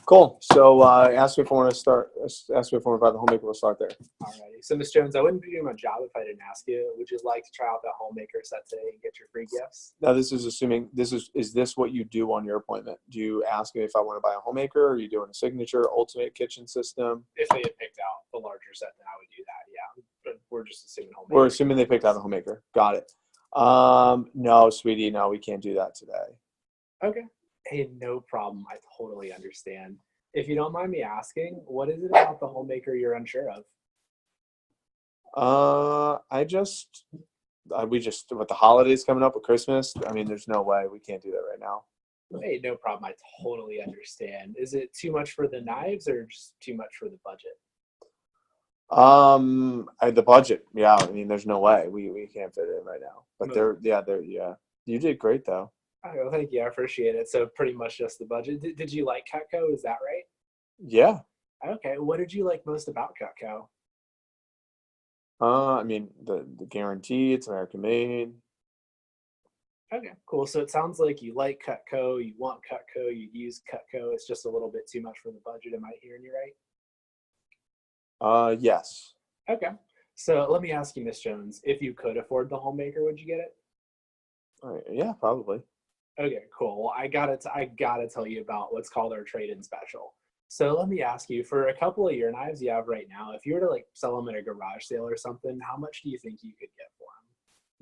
Cool. So ask me if I want to start. Ask me if I want to buy the homemaker. We'll start there. Alrighty. So, Ms. Jones, I wouldn't be doing my job if I didn't ask you. Would you like to try out that homemaker set today and get your free gifts? Now, this is assuming is this what you do on your appointment? Do you ask me if I want to buy a homemaker, or are you doing a signature ultimate kitchen system? If they had picked out the larger set, then I would do that. Yeah, but we're just assuming homemaker. We're assuming they picked out a homemaker. Got it. No, sweetie, no, we can't do that today. Okay. Hey, no problem. I totally understand. If you don't mind me asking, what is it about the homemaker you're unsure of? We just with the holidays coming up with Christmas. I mean, there's no way we can't do that right now. Hey, no problem. I totally understand. Is it too much for the knives or just too much for the budget? The budget. Yeah, I mean, there's no way we can't fit it in right now. But yeah. You did great though. Oh, thank you. I appreciate it. So pretty much just the budget. Did you like Cutco? Is that right? Yeah. Okay. What did you like most about Cutco? I mean, the guarantee, it's American made. Okay, cool. So it sounds like you like Cutco, you want Cutco, you use Cutco. It's just a little bit too much for the budget. Am I hearing you right? Yes. Okay. So let me ask you, Miss Jones, if you could afford the homemaker, would you get it? All right. Yeah, probably. Okay, cool. Well, I gotta tell you about what's called our trade-in special. So let me ask you, for a couple of your knives you have right now, if you were to like sell them at a garage sale or something, how much do you think you could get for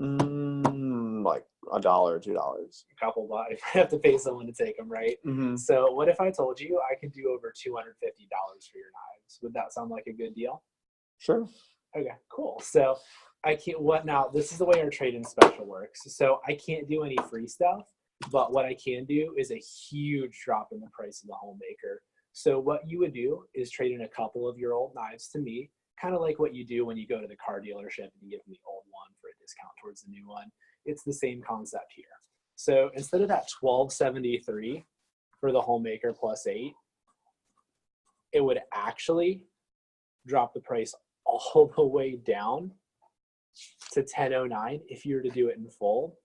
them? Like $1 or $2. A couple bucks. I have to pay someone to take them, right? Mm-hmm. So what if I told you I could do over $250 for your knives? Would that sound like a good deal? Sure. Okay, cool. So I can't, what now, this is the way our trade-in special works. So I can't do any free stuff, but what I can do is a huge drop in the price of the homemaker. So what you would do is trade in a couple of your old knives to me, kind of like what you do when you go to the car dealership and you give them the old one for a discount towards the new one. It's the same concept here. So instead of that $12.73 for the homemaker plus 8, it would actually drop the price all the way down to $10.09 if you were to do it in full,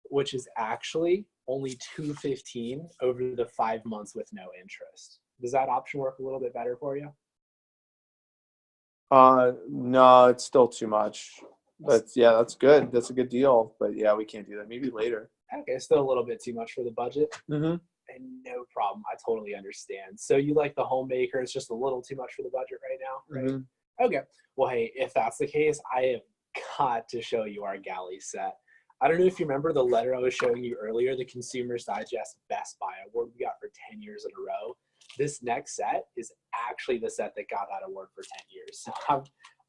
which is actually only $215 over the 5 months with no interest. Does that option work a little bit better for you? No, it's still too much. But yeah, that's good. That's a good deal. But yeah, we can't do that. Maybe later. Okay, still a little bit too much for the budget. Mm-hmm. And no problem. I totally understand. So you like the homemaker. It's just a little too much for the budget right now, right? Mm-hmm. Okay. Well, hey, if that's the case, I have got to show you our galley set. I don't know if you remember the letter I was showing you earlier, the Consumer's Digest Best Buy Award we got for 10 years in a row. This next set is actually the set that got that award for 10 years. So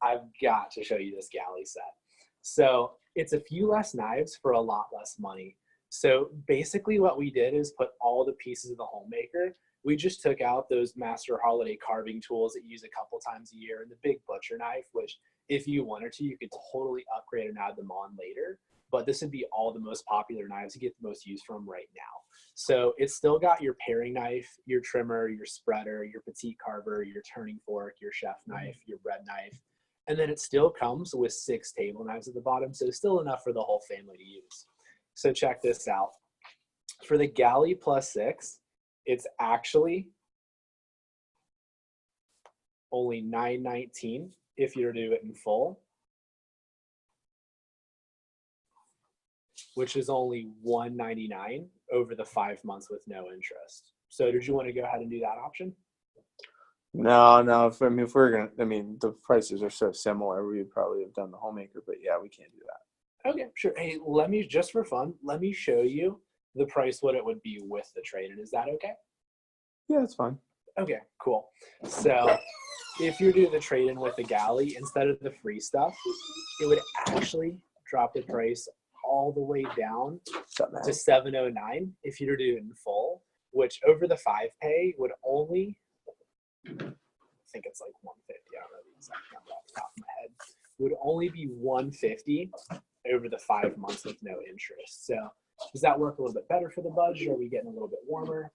I've got to show you this galley set. So it's a few less knives for a lot less money. So basically what we did is put all the pieces of the homemaker. We just took out those Master Holiday carving tools that you use a couple times a year and the big butcher knife, which if you wanted to, you could totally upgrade and add them on later. But this would be all the most popular knives you get the most use from right now. So it's still got your paring knife, your trimmer, your spreader, your petite carver, your turning fork, your chef knife, your bread knife. And then it still comes with 6 table knives at the bottom. So still enough for the whole family to use. So check this out. For the galley plus 6, it's actually only $9.19 if you do it in full, which is only $199 over the 5 months with no interest. So did you want to go ahead and do that option? No. If we're gonna, the prices are so similar, we'd probably have done the homemaker. But yeah, we can't do that. Okay, sure. Hey, let me, just for fun, let me show you the price, what it would be with the trade-in. Is that okay? Yeah, that's fine. Okay, cool. So if you do the trade-in with the galley, instead of the free stuff, it would actually drop the price all the way down to $709 if you were to do it in full, which over the 5 pay would only, I think it's like 150. I don't know the exact number off the top of my head. Would only be 150 over the 5 months with no interest. So does that work a little bit better for the budget? Or are we getting a little bit warmer?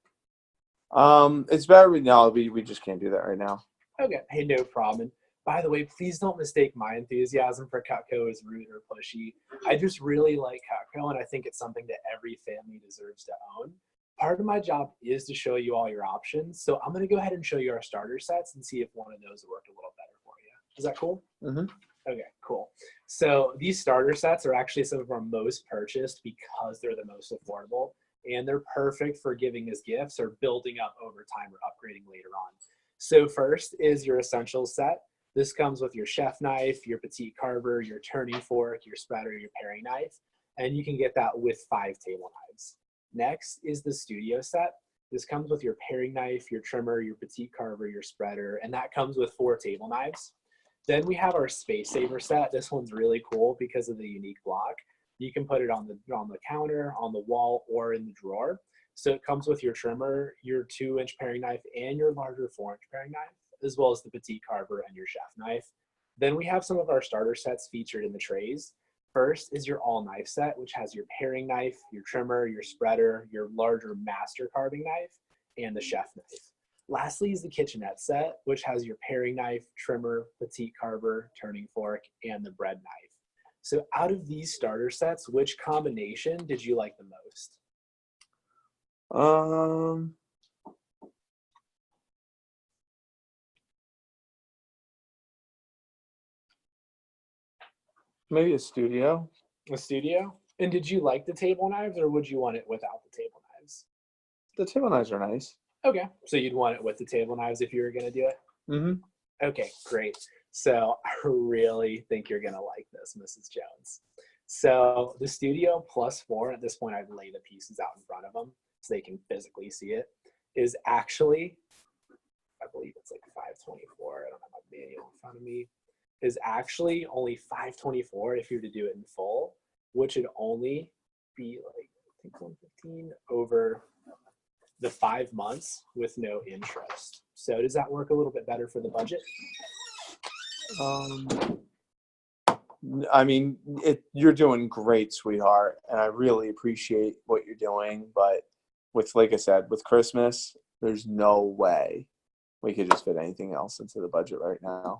It's better. No, we just can't do that right now. Okay. Hey, no problem. By the way, please don't mistake my enthusiasm for Cutco as rude or pushy. I just really like Cutco, and I think it's something that every family deserves to own. Part of my job is to show you all your options. So I'm going to go ahead and show you our starter sets and see if one of those worked a little better for you. Is that cool? Mm-hmm. Okay, cool. So these starter sets are actually some of our most purchased because they're the most affordable, and they're perfect for giving as gifts or building up over time or upgrading later on. So first is your essentials set. This comes with your chef knife, your petite carver, your turning fork, your spreader, your paring knife, and you can get that with 5 table knives. Next is the studio set. This comes with your paring knife, your trimmer, your petite carver, your spreader, and that comes with 4 table knives. Then we have our space saver set. This one's really cool because of the unique block. You can put it on the counter, on the wall, or in the drawer. So it comes with your trimmer, your 2-inch paring knife, and your larger 4-inch paring knife, as well as the petite carver and your chef knife. Then we have some of our starter sets featured in the trays. First is your all knife set, which has your paring knife, your trimmer, your spreader, your larger master carving knife, and the chef knife. Lastly is the kitchenette set, which has your paring knife, trimmer, petite carver, turning fork, and the bread knife. So out of these starter sets, which combination did you like the most? Maybe a studio. The studio? And did you like the table knives, or would you want it without the table knives? The table knives are nice. Okay, so you'd want it with the table knives if you were going to do it? Mm-hmm. Okay, great. So I really think you're going to like this, Mrs. Jones. So the studio +4, at this point I'd lay the pieces out in front of them so they can physically see it, is actually, I believe it's like 524. I don't have my manual in front of me. Is actually only 524 if you were to do it in full, which would only be like, I think 115 over the 5 months with no interest. So does that work a little bit better for the budget? I mean, you're doing great, sweetheart, and I really appreciate what you're doing. But like I said, with Christmas, there's no way we could just fit anything else into the budget right now.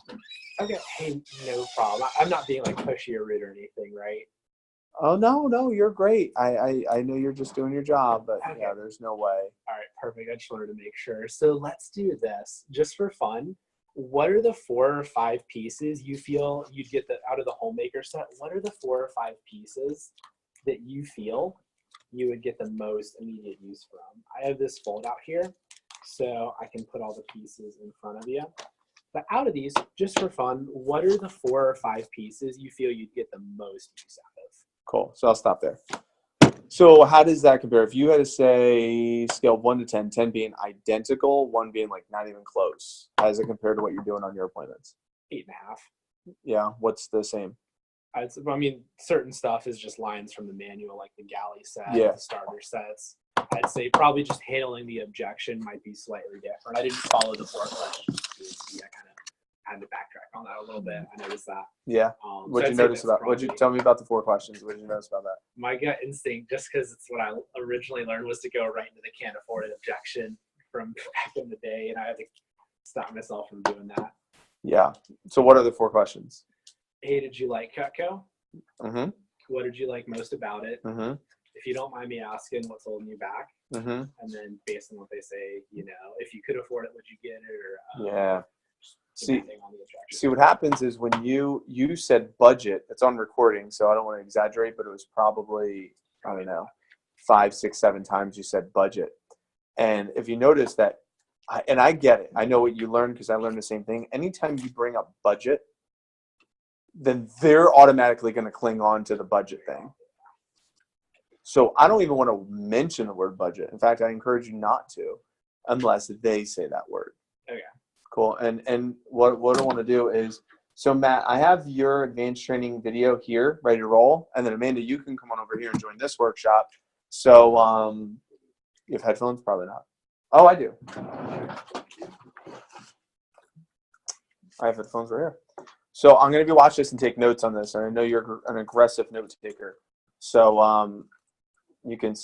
Okay, hey, no problem. I'm not being like pushy or rude or anything, right? Oh no, you're great. I know you're just doing your job, but Okay. yeah, there's no way. All right, perfect. I just wanted to make sure. So let's do this just for fun. What are the 4 or 5 pieces you feel you'd get out of the homemaker set? What are the 4 or 5 pieces that you feel you would get the most immediate use from? I have this fold out here, so I can put all the pieces in front of you. But out of these, just for fun, what are the 4 or 5 pieces you feel you'd get the most use out of? Cool. So I'll stop there. So how does that compare? If you had to say scale 1 to 10, 10 being identical, 1 being like not even close, how does it compare to what you're doing on your appointments? 8.5. Yeah. What's the same? I mean, certain stuff is just lines from the manual, like the galley set, Yeah. the starter sets. I'd say probably just handling the objection might be slightly different. I didn't follow the 4 questions. I kind of had to backtrack on that a little bit. I noticed that. Yeah. What'd you notice about? What'd you tell me about the 4 questions? What did you notice about that? My gut instinct, just because it's what I originally learned, was to go right into the can't afford it objection from back in the day, and I had to stop myself from doing that. Yeah. So what are the 4 questions? Hey, did you like Cutco? Mm-hmm. What did you like most about it? Mm-hmm. If you don't mind me asking, what's holding you back? Mm-hmm. And then based on what they say, if you could afford it, would you get it? Or Yeah. depending on the objection. See what happens is when you said budget, it's on recording, so I don't want to exaggerate, but it was probably, I don't know, 5, 6, 7 times you said budget. And if you notice that, I get it. I know what you learned because I learned the same thing. Anytime you bring up budget, then they're automatically going to cling on to the budget thing. So I don't even want to mention the word budget. In fact, I encourage you not to unless they say that word. Okay. Cool. And what I want to do is, so Matt, I have your advanced training video here ready to roll. And then Amanda, you can come on over here and join this workshop. So you have headphones? Probably not. Oh, I do. I have headphones right here. So I'm going to be watch this and take notes on this. And I know you're an aggressive note taker. So you can,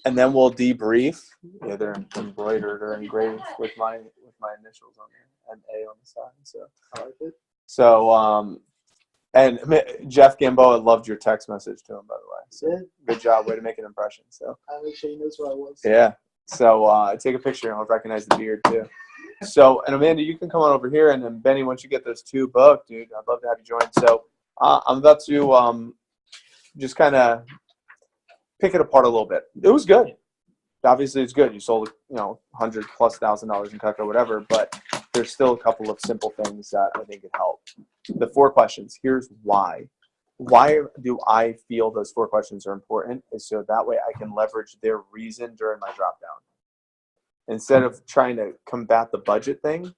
and then we'll debrief. Yeah, they're embroidered or engraved with my initials on there and A on the side. So I like it. So And Jeff Gamboa loved your text message to him, by the way. So good job. Way to make an impression. So I'll make sure he knows who I was. yeah. So take a picture and I'll recognize the beard too. So, and Amanda, you can come on over here, and then Benny, once you get those two booked, dude, I'd love to have you join. So I'm about to just kind of pick it apart a little bit. It was good. Obviously, it's good. You sold, $100,000+ in Cutco, whatever, but there's still a couple of simple things that I think could help. The 4 questions. Here's why. Why do I feel those 4 questions are important? Is so that way I can leverage their reason during my drop down. Instead of trying to combat the budget thing,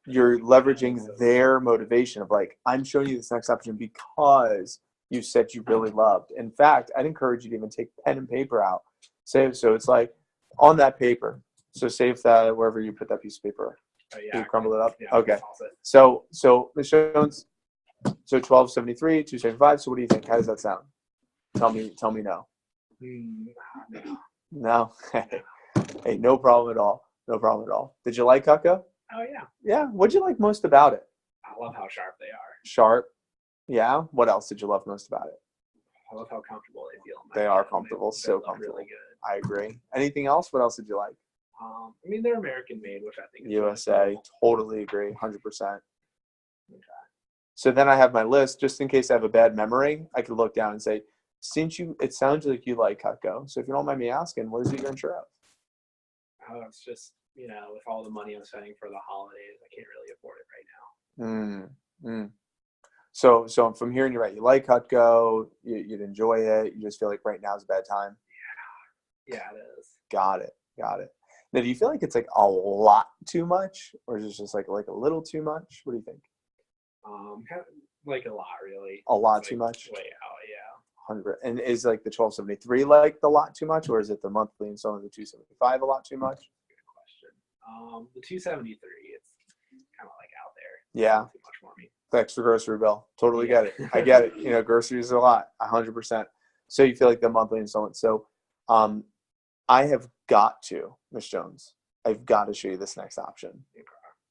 you're leveraging their motivation of like, I'm showing you this next option because you said you really loved. In fact, I'd encourage you to even take pen and paper out. So it's like on that paper. So save that wherever you put that piece of paper. Oh, yeah. You crumble it up? Yeah, Okay. toss it. So Ms. Jones, so 1273, 275. So what do you think? How does that sound? Tell me no. No. No. Hey, no problem at all. No problem at all. Did you like Cutco? Oh, yeah. Yeah. What'd you like most about it? I love how sharp they are. Sharp. Yeah. What else did you love most about it? I love how comfortable they feel. They are comfortable. So look comfortable. Really good. I agree. Anything else? What else did you like? I mean, they're American made, which I think is USA. really cool. Totally agree. 100%. Okay. So then I have my list just in case I have a bad memory. I could look down and say, it sounds like you like Cutco. So if you don't mind me asking, what is it you're unsure of? Oh, it's just, with all the money I'm spending for the holidays, I can't really afford it right now. So if I'm hearing you right, you like Cutco, you'd enjoy it. You just feel like right now is a bad time. Yeah, it is. Got it. Now, do you feel like it's like a lot too much, or is it just like a little too much? What do you think? Kind of like a lot, really. A lot It's too like much. Way out, yeah. 100. And is like the 1273 like the lot too much, or is it the monthly and some of the 275 a lot too much? Good question. The 273, it's kind of like out there. Yeah. Too much for me. The extra grocery bill. Totally Yeah. get it. I get it. Groceries are a lot. 100%. So you feel like the monthly installment. So I have got to, Ms. Jones, I've got to show you this next option. Okay.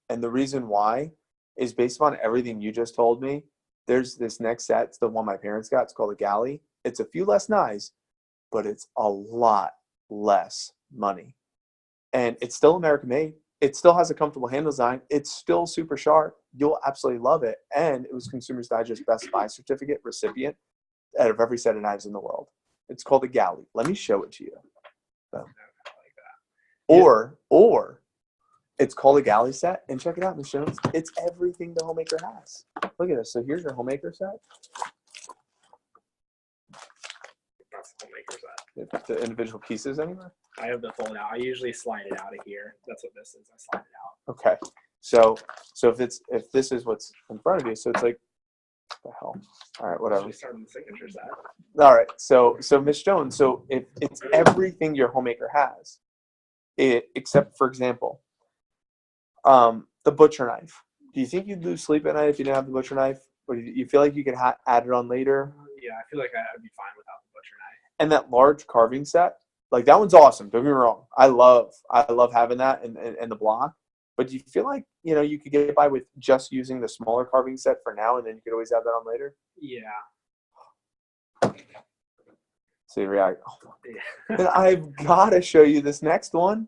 And the reason why is based upon everything you just told me. There's this next set. It's the one my parents got. It's called a Galley. It's a few less knives, but it's a lot less money. And it's still American made. It still has a comfortable handle design. It's still super sharp. You'll absolutely love it. And it was Consumers Digest Best Buy certificate recipient out of every set of knives in the world. It's called a Galley. Let me show it to you. So. Like that. Or it's called a Galley set. And check it out, Ms. Jones. It's everything the homemaker has. Look at this. So here's your homemaker set. That's the homemaker set. The individual pieces anywhere? I have the fold out. I usually slide it out of here. That's what this is. I slide it out. Okay. So if this is what's in front of you, so it's like, what the hell? All right, whatever. Should we start on the signature set? All right. So Ms. Jones, so if it's everything your homemaker has, except for example, the butcher knife. Do you think you'd lose sleep at night if you didn't have the butcher knife? Or do you feel like you could add it on later? Yeah, I feel like I'd be fine without the butcher knife. And that large carving set, like that one's awesome. Don't get me wrong. I love having that and the block. But do you feel like, you could get by with just using the smaller carving set for now, and then you could always add that on later? Yeah. So you react. Oh, Yeah. then I've got to show you this next one.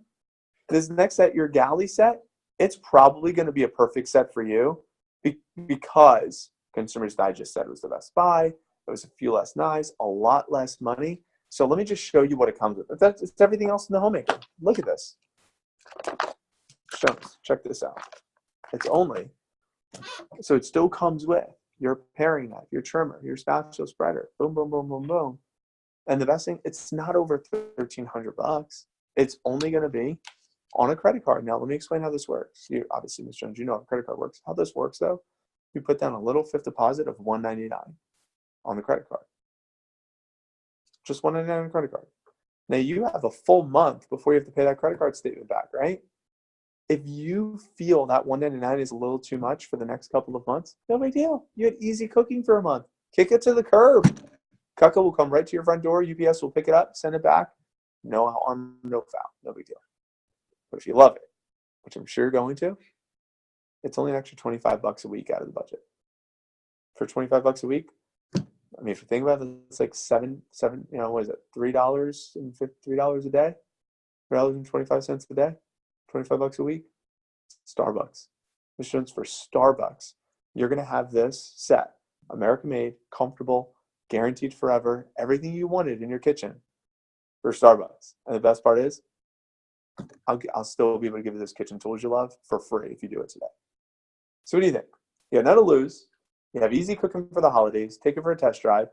This next set, your Galley set, it's probably going to be a perfect set for you because Consumers Digest said it was the best buy. It was a few less knives, a lot less money. So let me just show you what it comes with. It's everything else in the homemaker. Look at this. Check this out. It's only, so it still comes with your paring knife, your trimmer, your spatula spreader, boom, boom, boom, boom, boom. And the best thing, it's not over $1,300. It's only going to be on a credit card. Now, let me explain how this works. Obviously, Ms. Jones, you know how a credit card works. How this works, though, you put down a little fifth deposit of $199 on the credit card. Just $199 on the credit card. Now, you have a full month before you have to pay that credit card statement back, right? If you feel that $199 is a little too much for the next couple of months, no big deal. You had easy cooking for a month. Kick it to the curb. Cutco will come right to your front door. UPS will pick it up, send it back. No harm, no foul. No big deal. But if you love it, which I'm sure you're going to, it's only an extra $25 a week out of the budget. for $25 a week. I mean, if you think about it, it's like seven, what is it? $3 a day, $3.25 a day, $25 a week. Starbucks. Insurance for Starbucks. You're going to have this set, American made, comfortable, guaranteed forever, everything you wanted in your kitchen for Starbucks. And the best part is, I'll still be able to give you those kitchen tools you love for free if you do it today. So what do you think? You have none to lose. You have easy cooking for the holidays. Take it for a test drive,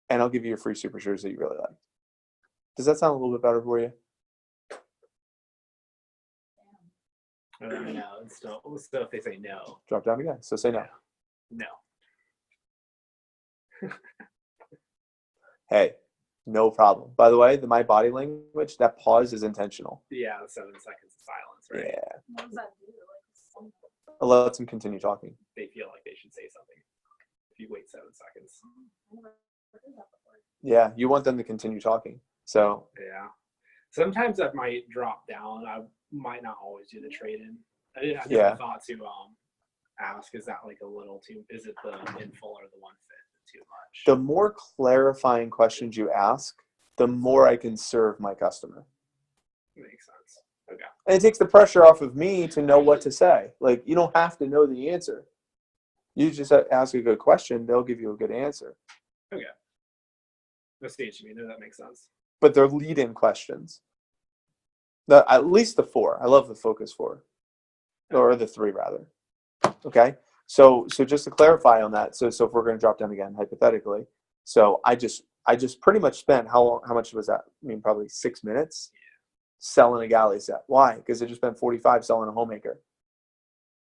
and I'll give you your free Super Shoes that you really like. Does that sound a little bit better for you? I know. Still, if they say no. Drop down again. So say no. No. Hey, no problem. By the way, my body language, that pause is intentional. Yeah, 7 seconds of silence, right? Yeah. What does that do? I'll let them continue talking. They feel like they should say something. If you wait 7 seconds. Yeah, you want them to continue talking. So Yeah. Sometimes that might drop down. I might not always do the trade-in. I never thought to ask, is that like a little too, is it the in full or the 1/5 too much? the more clarifying questions you ask, the more I can serve my customer. Makes sense. Okay. And it takes the pressure off of me to know what to say. Like, you don't have to know the answer. You just ask a good question, they'll give you a good answer. Okay. I see what you mean. No, that makes sense. But they're lead-in questions. At least the 4. I love the focus 4. Or the 3, rather. Okay? So just to clarify on that, so if we're going to drop down again, hypothetically, so I just pretty much spent, how much was that? I mean, probably 6 minutes selling a galley set. Why? Because I just spent 45 selling a homemaker.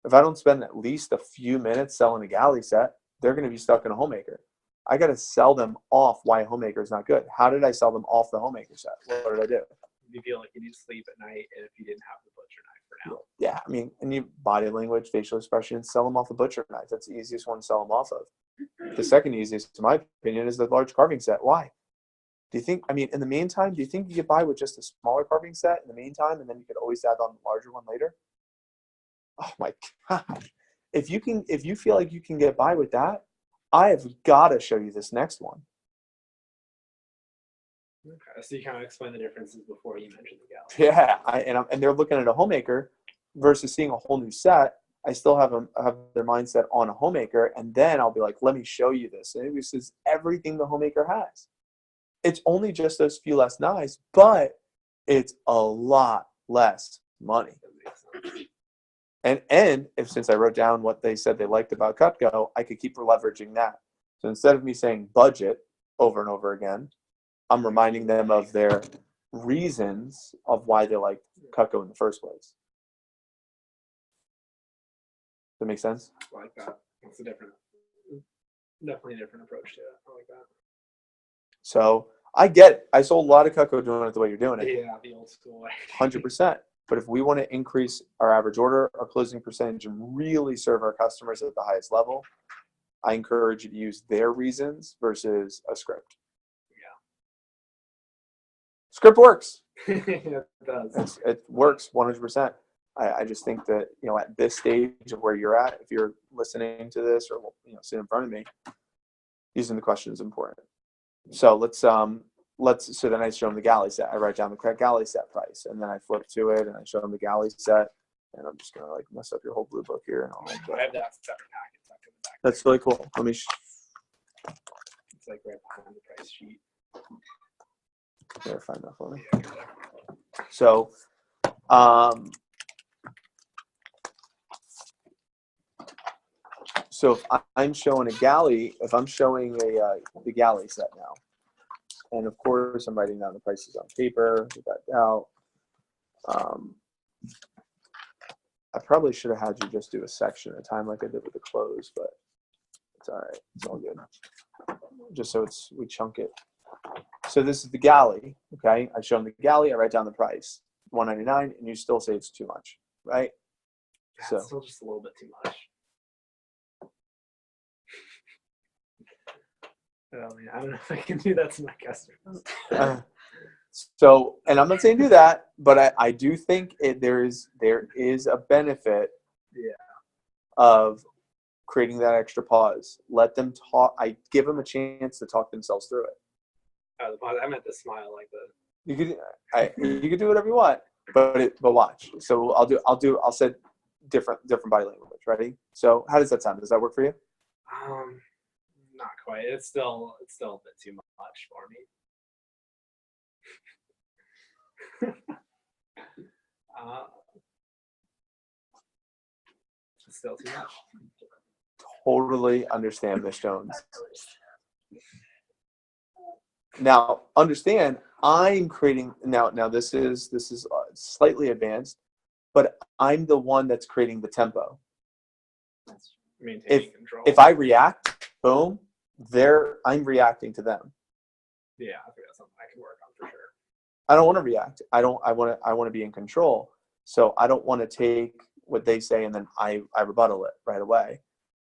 If I don't spend at least a few minutes selling a galley set, they're going to be stuck in a homemaker. I got to sell them off why a homemaker is not good. How did I sell them off the homemaker set? What did I do? You feel like you need to sleep at night if you didn't have the butcher knife for now. Yeah, I mean, and you body language, facial expressions, sell them off the butcher knife. That's the easiest one to sell them off of. The second easiest, in my opinion, is the large carving set. Why? Do you think, I mean, in the meantime, do you think you get by with just a smaller carving set in the meantime, and then you could always add on the larger one later? Oh my God. If you feel like you can get by with that, I have got to show you this next one. Okay, so you kind of explain the differences before you mentioned the galley. Yeah, and they're looking at a homemaker versus seeing a whole new set. I still have their mindset on a homemaker, and then I'll be like, let me show you this. And this is everything the homemaker has. It's only just those few less knives, but it's a lot less money. And since I wrote down what they said they liked about Cutco, I could keep leveraging that. So instead of me saying budget over and over again, I'm reminding them of their reasons of why they like Cutco in the first place. Does that make sense? I like that. It's definitely a different approach to it. I like that. So I get it. I sold a lot of Cutco doing it the way you're doing it. Yeah, the old school way. 100%. But if we want to increase our average order, our closing percentage, and really serve our customers at the highest level, I encourage you to use their reasons versus a script. Yeah. Script works. It does. It works 100%. I just think that, at this stage of where you're at, if you're listening to this or, sitting in front of me, using the question is important. So so then I show them the galley set. I write down the correct galley set price, and then I flip to it and I show them the galley set, and I'm just going to mess up your whole blue book here. And I have that separate packet tucked in the back. That's really cool. Let me. It's like right behind the price sheet. Find that for me. Yeah. So, so if I'm showing a galley, if I'm showing the galley set now, and of course I'm writing down the prices on paper, get that out. I probably should have had you just do a section at a time like I did with the clothes, but it's all right. It's all good. Just so we chunk it. So this is the galley, okay? I show them the galley, I write down the price, $199, and you still say it's too much, right? Yeah, So it's still just a little bit too much. I don't know if I can do that to my customers. So, and I'm not saying do that, but I do think there is a benefit of creating that extra pause. Let them talk. I give them a chance to talk themselves through it. I meant to smile like the. You could do whatever you want, but watch. So I'll set different body language. Ready? So how does that sound? Does that work for you? Not quite. It's still a bit too much for me. It's still too much. Totally understand, Miss Jones. Now, understand, I'm creating now. This is slightly advanced, but I'm the one that's creating the tempo. Maintaining control. If I react, boom, I'm reacting to them. Yeah, I think that's something I can work on for sure. I don't want to react. I want to be in control. So I don't want to take what they say and then I rebuttal it right away.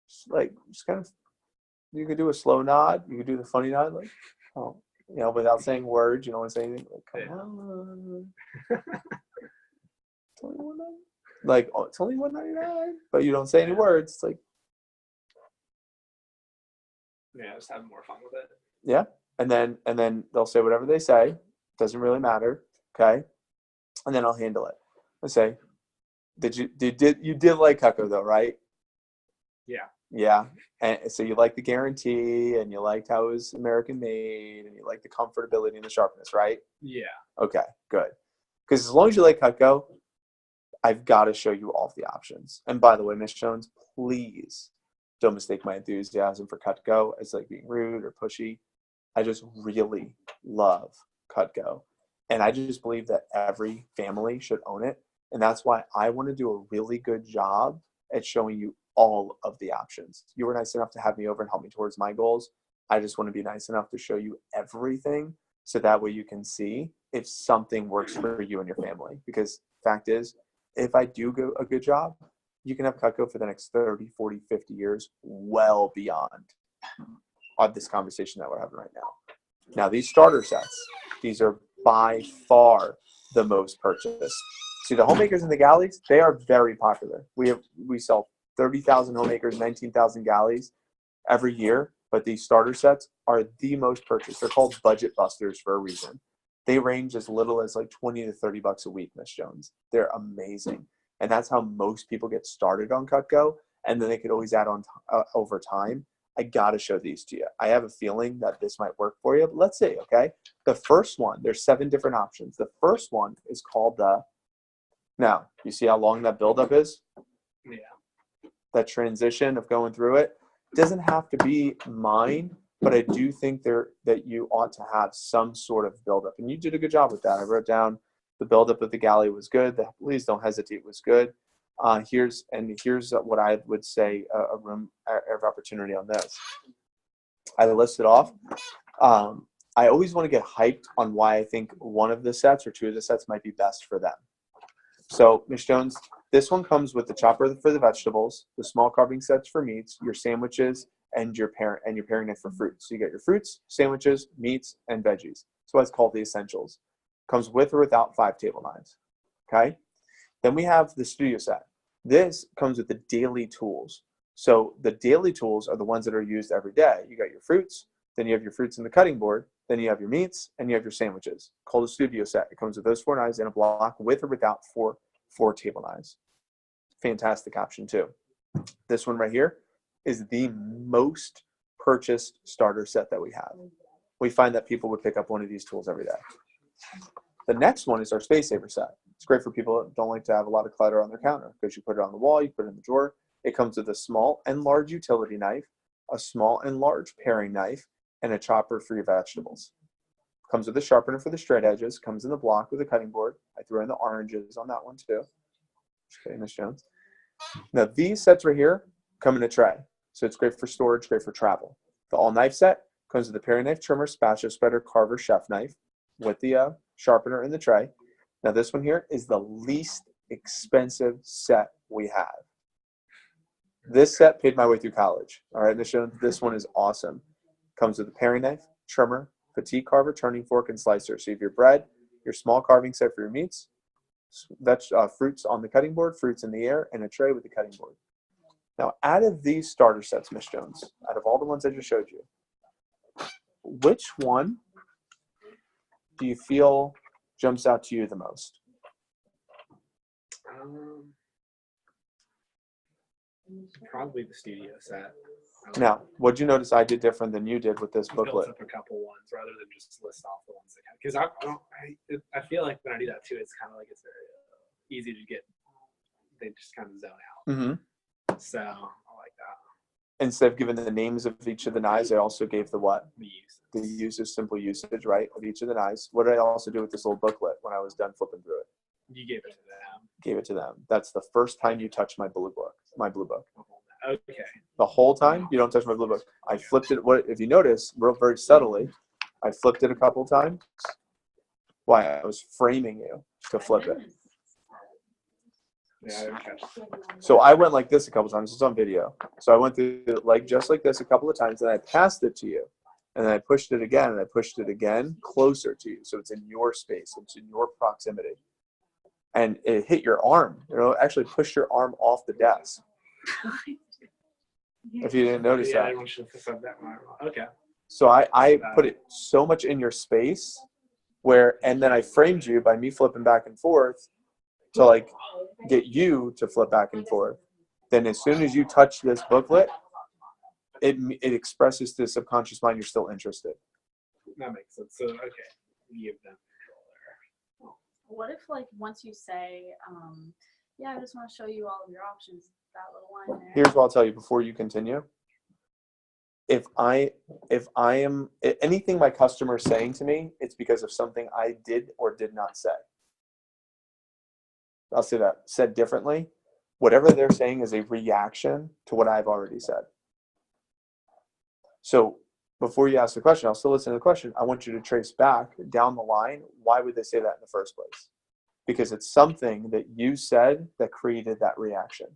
Just kind of, you could do a slow nod. You could do the funny nod, like, oh, without saying words. You don't want to say anything. Like, come on. It's only $1.99. Like, oh, it's only $1.99, but you don't say any words. It's like, yeah, just having more fun with it. yeah, and then they'll say whatever they say. Doesn't really matter. Okay, and then I'll handle it. I say, you did like Cutco though, right? Yeah. Yeah, and so you like the guarantee, and you liked how it was American made, and you like the comfortability and the sharpness, right? Yeah. Okay, good. Because as long as you like Cutco, I've got to show you all of the options. And by the way, Miss Jones, please don't mistake my enthusiasm for Cutco as like being rude or pushy. I just really love Cutco. And I just believe that every family should own it. And that's why I want to do a really good job at showing you all of the options. You were nice enough to have me over and help me towards my goals. I just want to be nice enough to show you everything so that way you can see if something works for you and your family. Because fact is, if I do a good job, you can have Cutco for the next 30, 40, 50 years, well beyond this conversation that we're having right now. Now, these starter sets, these are by far the most purchased. See, the homemakers and the galleys, they are very popular. We sell 30,000 homemakers, 19,000 galleys every year, but these starter sets are the most purchased. They're called budget busters for a reason. They range as little as like 20 to 30 bucks a week, Miss Jones. They're amazing. And that's how most people get started on Cutco. And then they could always add on over time. I got to show these to you. I have a feeling that this might work for you. But let's see, okay? The first one, there's 7 different options. The first one is called now, you see how long that buildup is? Yeah. That transition of going through it. Doesn't have to be mine, but I do think that you ought to have some sort of buildup. And you did a good job with that. I wrote down the buildup of the galley was good. The please don't hesitate was good. Here's what I would say a room of opportunity on this. I listed off. I always want to get hyped on why I think one of the sets or 2 of the sets might be best for them. So, Ms. Jones, this one comes with the chopper for the vegetables, the small carving sets for meats, your sandwiches, and your pairing knife for fruits. So you get your fruits, sandwiches, meats, and veggies. So it's called the essentials. Comes with or without 5 table knives. Okay. Then we have the studio set. This comes with the daily tools. So the daily tools are the ones that are used every day. You got your fruits, then you have your fruits in the cutting board, then you have your meats, and you have your sandwiches. Called a studio set. It comes with those 4 knives in a block with or without four table knives. Fantastic option too. This one right here is the most purchased starter set that we have. We find that people would pick up one of these tools every day. The next one is our Space Saver set. It's great for people that don't like to have a lot of clutter on their counter because you put it on the wall, you put it in the drawer. It comes with a small and large utility knife, a small and large paring knife, and a chopper for your vegetables. Comes with a sharpener for the straight edges, comes in the block with a cutting board. I threw in the oranges on that one too. Okay, Miss Jones. Now these sets right here come in a tray. So it's great for storage, great for travel. The all knife set comes with the paring knife, trimmer, spatula spreader, carver, chef knife with the sharpener in the tray. Now this one here is the least expensive set we have. This set paid my way through college. All right, Miss Jones, this one is awesome. Comes with a paring knife, trimmer, petite carver, turning fork, and slicer. So you have your bread, your small carving set for your meats, fruits on the cutting board, fruits in the air, and a tray with the cutting board. Now, out of these starter sets, Miss Jones, out of all the ones I just showed you, which one do you feel jumps out to you the most? Probably the studio set. Now, what'd you notice I did different than you did with this Built booklet? up a couple ones rather than just list off the ones that because I feel like when I do that too, it's kind of like it's very easy to get. They just kind of zone out. Mm-hmm. So I like that. Instead of giving the names of each of the knives, I also gave the what? The uses. The uses, simple usage, right, of each of the knives. What did I also do with this little booklet when I was done flipping through it? You gave it to them. Gave it to them. That's the first time you touch my blue book. My blue book. Okay. The whole time you don't touch my blue book. I flipped it. What if you notice, real very subtly, I flipped it a couple times. Why? I was framing you to flip it. Yeah, I didn't catch it. So I went like this a couple times. It's on video. So I went through it like just like this a couple of times, and I passed it to you, and then I pushed it again, and I pushed it again closer to you, so it's in your space, it's in your proximity, and it hit your arm. You know, actually pushed your arm off the desk. If you didn't notice Yeah, that. everyone should have said that. Okay. So I put it so much in your space and then I framed you by me flipping back and forth to like get you to flip back and forth. Then as soon as you touch this booklet, it expresses to the subconscious mind you're still interested. That makes sense. So, okay. Give them control there. What if, like, once you say, yeah, I just want to show you all of your options, that little line there. Here's what I'll tell you before you continue. If I am anything my customer is saying to me, it's because of something I did or did not say. I'll say that said differently. Whatever they're saying is a reaction to what I've already said. So before you ask the question, I'll still listen to the question. I want you to trace back down the line. Why would they say that in the first place? Because it's something that you said that created that reaction.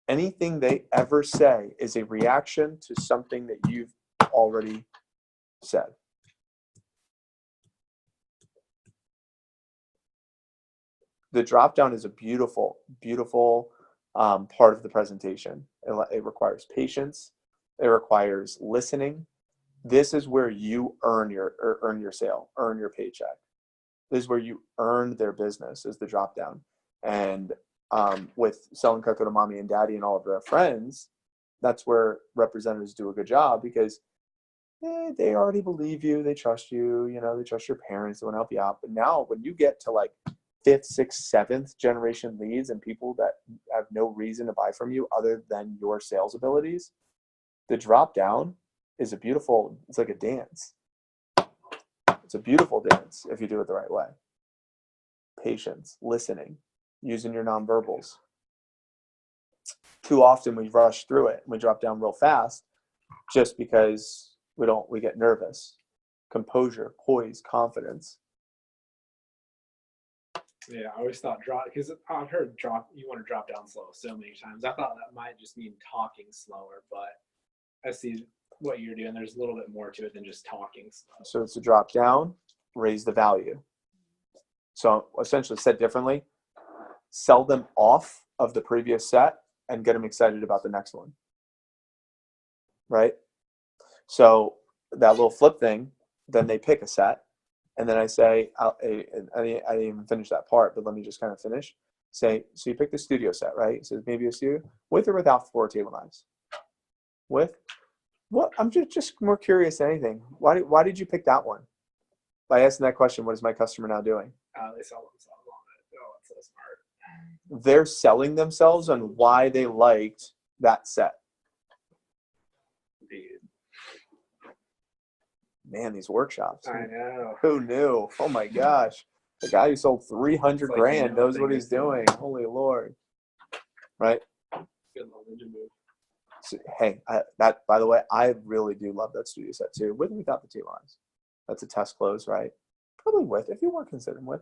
Anything they ever say is a reaction to something that you've already said. The drop down is a beautiful, beautiful part of the presentation. It requires patience. It requires listening. This is where you earn your sale, earn your paycheck. This is where you earn their business, is the drop down. And with selling Cutco to mommy and daddy and all of their friends, that's where representatives do a good job because they already believe you, they trust you, you know, they trust your parents, they want to help you out. But now when you get to like 5th, 6th, 7th generation leads and people that have no reason to buy from you other than your sales abilities, the drop down is it's like a dance. It's a beautiful dance if you do it the right way. Patience, listening, using your nonverbals. Too often we rush through it and we drop down real fast just because we get nervous. Composure, poise, confidence. Yeah, I always thought because I've heard you want to drop down slow so many times. I thought that might just mean talking slower, but I see what you're doing. There's a little bit more to it than just talking slow. So it's a drop down, raise the value. So essentially, said differently, sell them off of the previous set and get them excited about the next one. Right? So that little flip thing, then they pick a set. And then I say, I didn't even finish that part, but let me just kind of finish. Say, so you pick the studio set, right? So maybe a studio with or without 4 table knives? With? What? I'm just more curious than anything. Why did you pick that one? By asking that question, what is my customer now doing? They sell themselves on it. Oh, it's so smart. They're selling themselves on why they liked that set. Dude. Man, these workshops. I know. Who knew? Oh my gosh. The guy who sold 300 grand knows what he's doing. Holy Lord. Right? Good little ninja move. So, hey, that by the way, I really do love that studio set too, with and without the T-lines. That's a test close, right? Probably with, if you weren't considering with.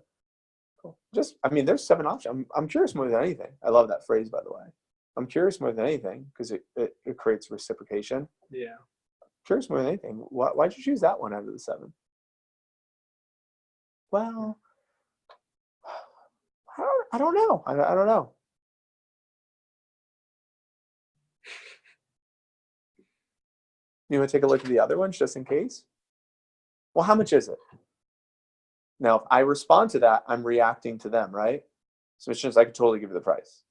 Cool. There's 7 options. I'm curious more than anything. I love that phrase, by the way. I'm curious more than anything because it creates reciprocation. Yeah. Curious more than anything. Why'd you choose that one out of the 7? Well, I don't know. I don't know. You want to take a look at the other ones just in case? Well, how much is it? Now, if I respond to that, I'm reacting to them, right? So it's just, I could totally give you the price.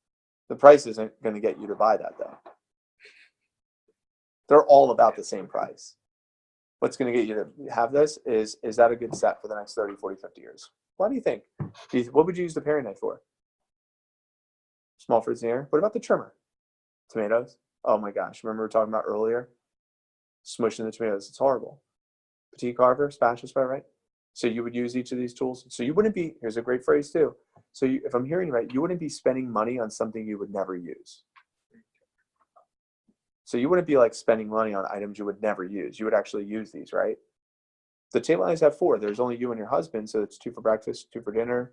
The price isn't going to get you to buy that, though. They're all about the same price. What's going to get you to have this is that a good set for the next 30, 40, 50 years? What do you think? What would you use the paring knife for? Small fruits in the air? What about the trimmer? Tomatoes? Oh my gosh. Remember we were talking about earlier? Smushing the tomatoes. It's horrible. Petite carver, spatula, right? So you would use each of these tools. So you wouldn't be, here's a great phrase too. So if I'm hearing right, you wouldn't be spending money on something you would never use. So you wouldn't be like spending money on items you would never use. You would actually use these, right? The table knives have 4. There's only you and your husband, so it's 2 for breakfast, 2 for dinner.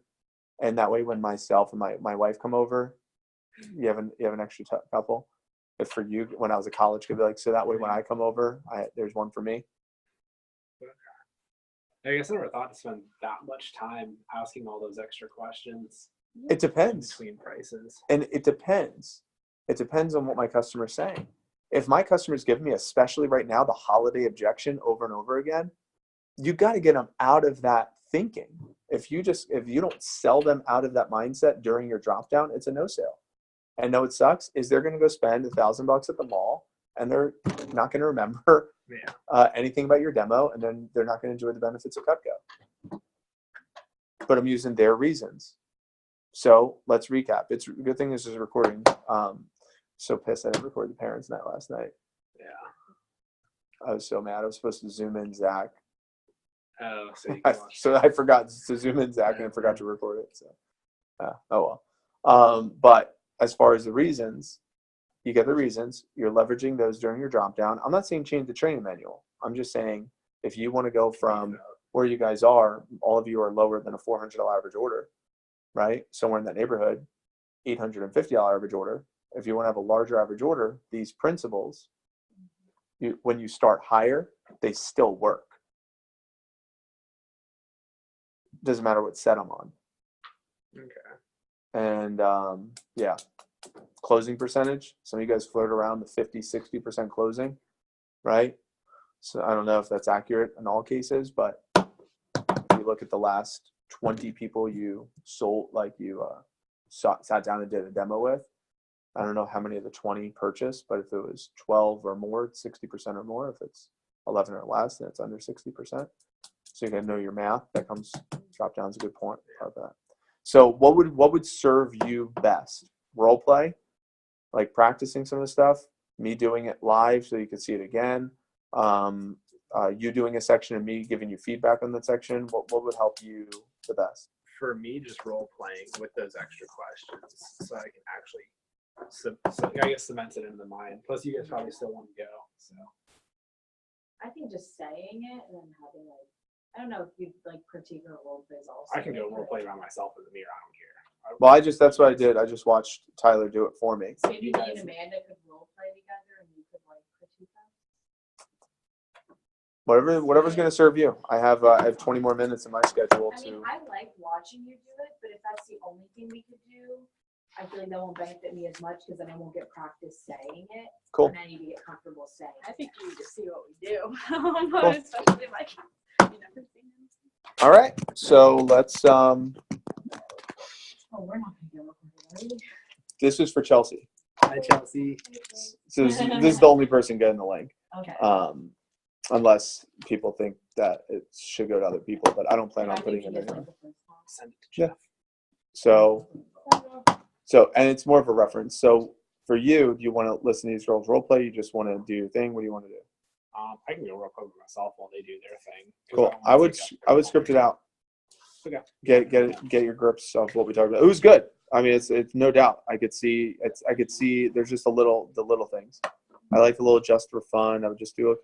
And that way when myself and my wife come over, you have an extra couple. If for you, when I was at college, could be like, so that way when I come over, there's one for me. I guess I never thought to spend that much time asking all those extra questions. It depends. Between prices. And it depends. It depends on what my customer's saying. If my customer's giving me, especially right now, the holiday objection over and over again, you got to get them out of that thinking. If you don't sell them out of that mindset during your drop down, it's a no sale. And no, it sucks is they're going to go spend $1,000 at the mall and they're not going to remember anything about your demo, and then they're not going to enjoy the benefits of Cutco. But I'm using their reasons. So let's recap. It's a good thing this is recording. So pissed I didn't record the parents' night last night. Yeah. I was so mad. I was supposed to zoom in Zach. Oh, so I forgot to zoom in Zach and I forgot to record it. So, oh well. But as far as the reasons, you get the reasons. You're leveraging those during your drop down. I'm not saying change the training manual. I'm just saying if you want to go from where you guys are, all of you are lower than a $400 average order, right? Somewhere in that neighborhood, $850 average order. If you want to have a larger average order, these principles, when you start higher, they still work. Doesn't matter what set I'm on. Okay. And closing percentage. Some of you guys float around the 50, 60% closing, right? So I don't know if that's accurate in all cases, but if you look at the last 20 people you sold, like you sat down and did a demo with, I don't know how many of the 20 purchased, but if it was 12 or more, 60% or more. If it's 11 or less, then it's under 60%. So you can know your math. That comes, drop down is a good point about that. So what would serve you best? Role play, like practicing some of the stuff, me doing it live so you can see it again, you doing a section and me giving you feedback on that section. What would help you the best? For me, just role playing with those extra questions so I can actually I guess cement it into the mind. Plus you guys probably still want to go. So I think just saying it and then having like, I don't know if you like critique or role plays also. I can go role play by myself in the mirror. I don't care. Well, that's what I did. I just watched Tyler do it for me. So maybe me and Amanda could role play together and you could like critique them. Whatever's going to serve you. I have 20 more minutes in my schedule. I mean, I like watching you do it, but if that's the only thing we could do, I feel like that won't benefit me as much because then I won't get practice saying it. Cool. And I need to get comfortable saying it. I think you need to see what we do. Cool. Especially like you never seen them. All right. So let's Oh, we're not gonna get recorded, are we? this is for Chelsea. Hi, Chelsea. So this is the only person getting the link. Okay. Unless people think that it should go to other people, but I don't plan on I putting think it you just anywhere. did the first one. Send it to Jeff. So, and it's more of a reference. So for you, do you want to listen to these girls role play? You just want to do your thing? What do you want to do? I can go role play with myself while they do their thing. Cool. I would script it out. Okay. Get your grips of what we talked about. It was good. I mean, it's no doubt. I could see there's just the little things. I like the little just for fun. I would just do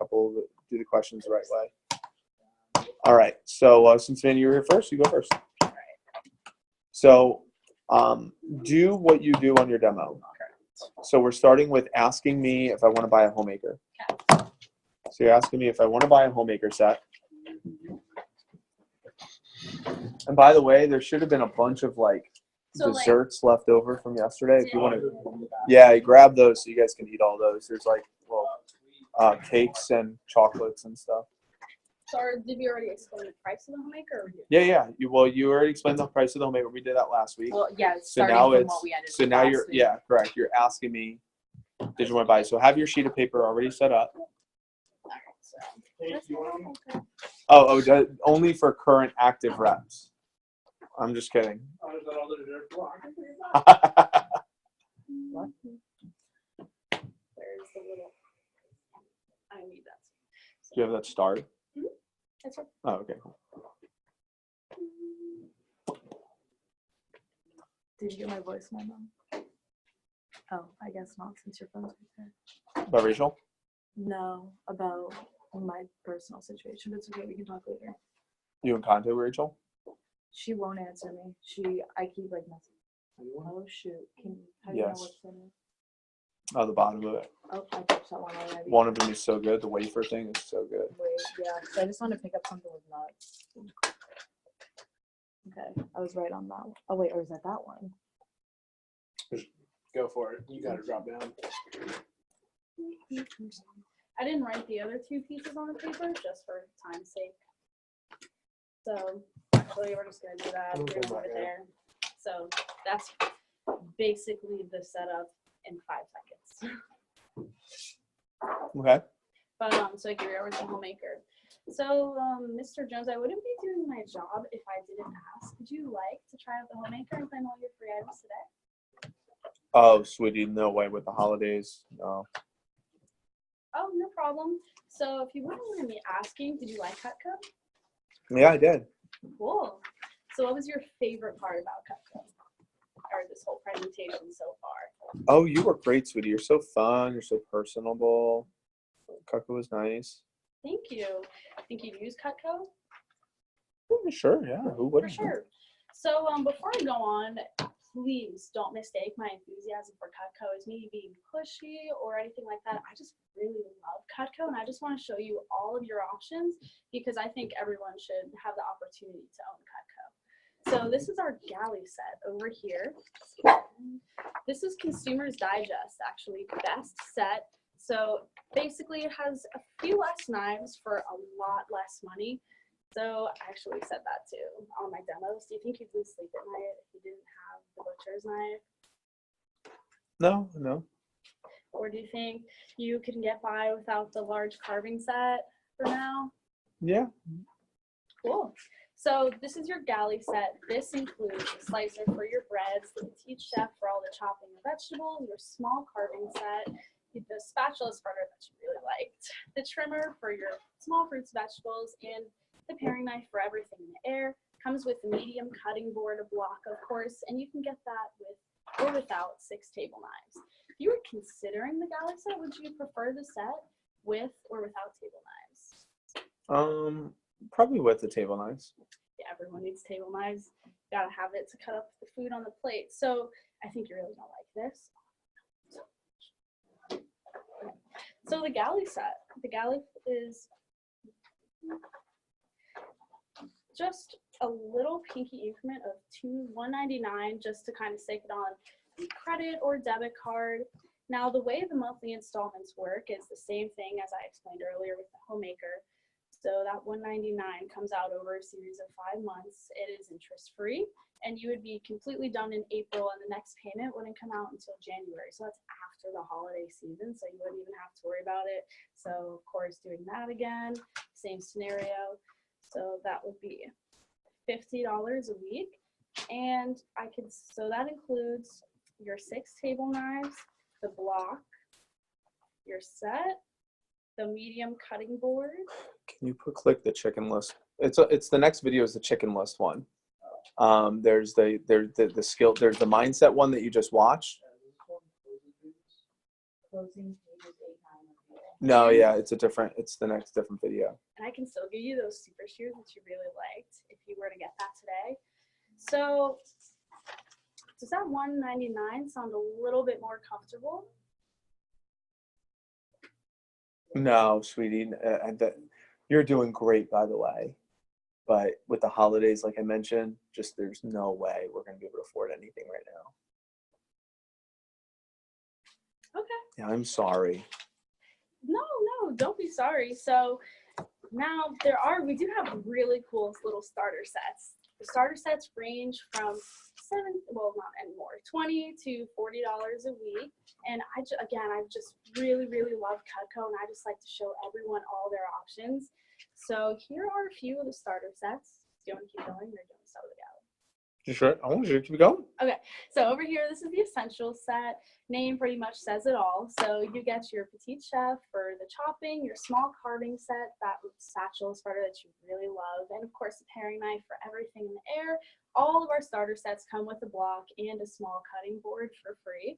do the questions the right way. All right. So since Manny, you're here first, you go first. All right. So do what you do on your demo. Okay. So we're starting with asking me if I want to buy a homemaker. So you're asking me if I want to buy a homemaker set. And by the way, there should have been a bunch of desserts left over from yesterday. If you want to, grab those so you guys can eat all those. There's cakes and chocolates and stuff. So did we already explain the price of the homemaker? Or Yeah. You already explained the price of the homemaker. We did that last week. Well, yeah, So starting now from it's what we ended so with now last you're week. yeah, correct. You're asking me, did you want to buy? So have your sheet of paper already set up. Alright, so that's the homemaker. Only for current active reps. I'm just kidding. Where's the little? I need that. Do you have that starred? That's right. Oh, okay. Cool. Did you get my voice memo? Oh, I guess not since your phone's right there. About Rachel? No, about my personal situation. It's okay, we can talk later. You in contact with Rachel? She won't answer me. I keep like messaging. Oh shoot. How do you know Yes. what's in it? Oh, the bottom of it. Oh, I touched that one already. One of them is so good. The wafer thing is so good. Wait, yeah. So I just want to pick up something with nuts. Okay, I was right on that one. Oh wait, or is that one? Go for it. You got to drop down. I didn't write the other two pieces on the paper just for time's sake. So actually, we're just gonna do that. We're gonna move it there. So that's basically the setup in 5 seconds. Okay. But so here was the homemaker. So Mr. Jones, I wouldn't be doing my job if I didn't ask. Would you like to try out the homemaker and claim all your free items today? Oh, sweetie, no way with the holidays. No. Oh, no problem. So if you wouldn't mind me asking, did you like Cutco? Yeah, I did. Cool. So what was your favorite part about Cutco? Or this whole presentation so far? Oh, you were great, sweetie. You're so fun. You're so personable. Cuckoo was nice. Thank you. I think you'd use Cutco? Sure, yeah. Who For wouldn't? sure. So before I go on, please don't mistake my enthusiasm for Cutco as me being pushy or anything like that. I just really love Cutco, and I just want to show you all of your options because I think everyone should have the opportunity to own Cutco. So this is our galley set over here. This is Consumer's Digest, actually, best set. So basically it has a few less knives for a lot less money. So I actually said that too on my demos. Do you think you'd lose sleep at night if you didn't have the butcher's knife? No. Or do you think you can get by without the large carving set for now? Yeah. Cool. So this is your galley set. This includes a slicer for your breads, the petite chef for all the chopping of vegetables, your small carving set, the spatula spreader that you really liked, the trimmer for your small fruits, vegetables, and the paring knife for everything in the air. Comes with a medium cutting board, a block, of course, and you can get that with or without 6 table knives. If you were considering the galley set, would you prefer the set with or without table knives? Probably with the table knives. Yeah, everyone needs table knives. Gotta have it to cut up the food on the plate. So I think you're really gonna like this. So the galley set. The galley is just a little pinky increment of $1.99 just to kind of stick it on the credit or debit card. Now the way the monthly installments work is the same thing as I explained earlier with the homemaker. So that $1.99 comes out over a series of 5 months. It is interest free, and you would be completely done in April, and the next payment wouldn't come out until January. So that's after the holiday season, so you wouldn't even have to worry about it. So of course, doing that again, same scenario. So that would be $50 a week, and so that includes your 6 table knives, the block, your set, the medium cutting board. Can you click the chicken list? It's the next video is the chicken list one. There's the skill. There's the mindset one that you just watched. Closing pages 8, 9, No, yeah, it's the next different video. And I can still give you those super shoes that you really liked if you were to get that today. So does that $1.99 sound a little bit more comfortable? No, sweetie, you're doing great, by the way. But with the holidays, like I mentioned, just there's no way we're going to be able to afford anything right now. Okay. Yeah, I'm sorry. No, don't be sorry. So now we do have really cool little starter sets. The starter sets range from not anymore, $20 to $40 a week. And I just really, really love Cutco, and I just like to show everyone all their options. So here are a few of the starter sets. Do you want to keep going, or do you want to start with the galley? Sure. I want you to keep going. So over here, this is the essential set. Name pretty much says it all. So you get your petite chef for the chopping, your small carving set, that satchel spreader that you really love, and of course the paring knife for everything in the air. All of our starter sets come with a block and a small cutting board for free.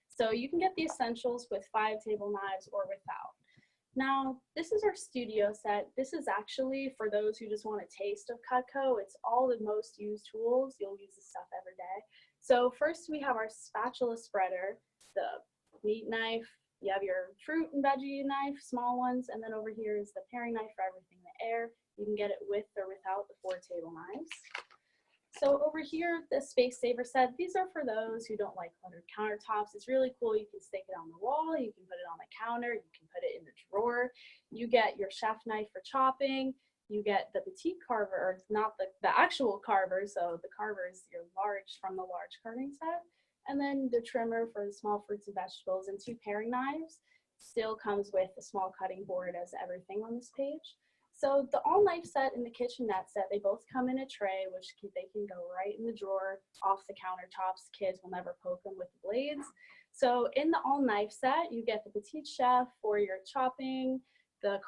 So you can get the essentials with 5 table knives or without. Now, this is our studio set. This is actually for those who just want a taste of Cutco. It's all the most used tools. You'll use this stuff every day. So first we have our spatula spreader, the meat knife. You have your fruit and veggie knife, small ones, and then over here is the paring knife for everything in the air. You can get it with or without the 4 table knives. So over here, the Space Saver set, these are for those who don't like cluttered countertops. It's really cool. You can stick it on the wall, you can put it on the counter, you can put it in the drawer. You get your chef knife for chopping. You get the petite carver, or not the actual carver, so the carver is your large from the large carving set. And then the trimmer for the small fruits and vegetables, and 2 paring knives. Still comes with a small cutting board as everything on this page. So the all knife set and the kitchenette set, they both come in a tray, which they can go right in the drawer off the countertops. Kids will never poke them with the blades. So in the all knife set, you get the petite chef for your chopping, the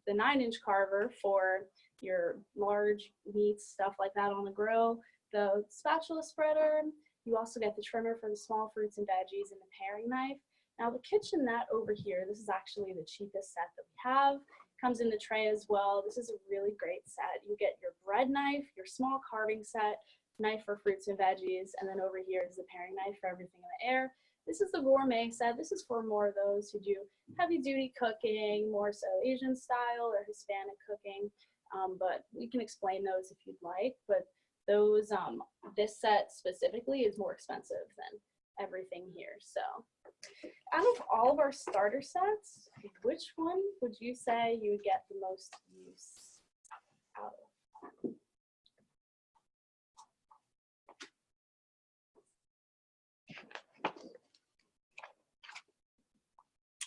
9-inch carver for your large meats, stuff like that on the grill, the spatula spreader. You also get the trimmer for the small fruits and veggies, and the paring knife. Now the kitchenette over here, this is actually the cheapest set that we have. Comes in the tray as well. This is a really great set. You get your bread knife, your small carving set, knife for fruits and veggies, and then over here is the paring knife for everything in the air. This is the gourmet set. This is for more of those who do heavy duty cooking, more so Asian style or Hispanic cooking. But we can explain those if you'd like. But those, this set specifically is more expensive than everything here. So out of all of our starter sets, which one would you say you would get the most use out of?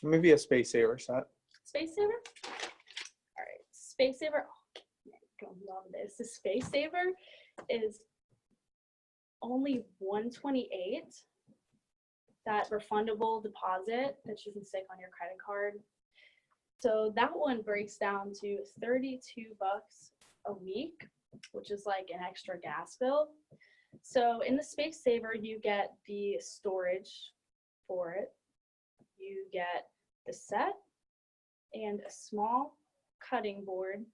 Maybe a Space Saver set. Space Saver? All right, Space Saver. Oh, man, you're gonna love this. The Space Saver is only $128. That refundable deposit that you can stick on your credit card. So that one breaks down to $32 a week, which is like an extra gas bill. So in the Space Saver, you get the storage for it. You get the set and a small cutting board.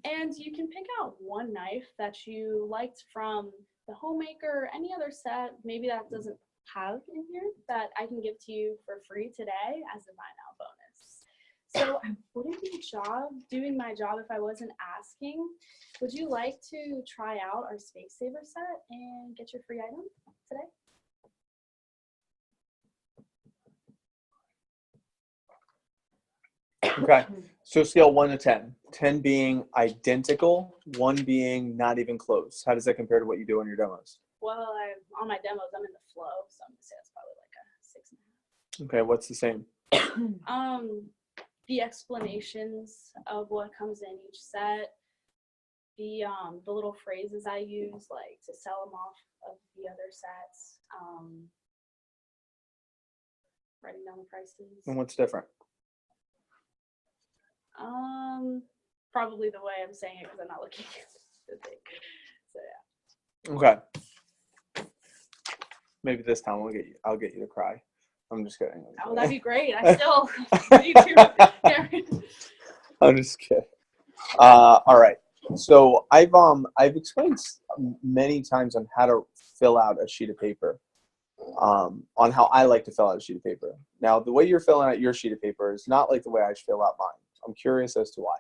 And you can pick out one knife that you liked from the Homemaker or any other set, maybe that doesn't have in here, that I can give to you for free today as a buy now bonus. So I wouldn't be doing my job if I wasn't asking. Would you like to try out our Space Saver set and get your free item today? Okay. So scale 1 to 10. 10 being identical, 1 being not even close. How does that compare to what you do on your demos? Well, on my demos, I'm in the flow, so I'm gonna say it's probably like a 6.5. Okay, what's the same? The explanations of what comes in each set, the little phrases I use, like to sell them off of the other sets, writing down the prices. And what's different? Probably the way I'm saying it because I'm not looking at the thing. So yeah. Okay. Maybe this time I'll get you to cry. I'm just kidding. Oh, that'd be great. I still need to. I'm just kidding. All right. So I've explained many times on how to fill out a sheet of paper. On how I like to fill out a sheet of paper. Now, the way you're filling out your sheet of paper is not like the way I fill out mine. I'm curious as to why.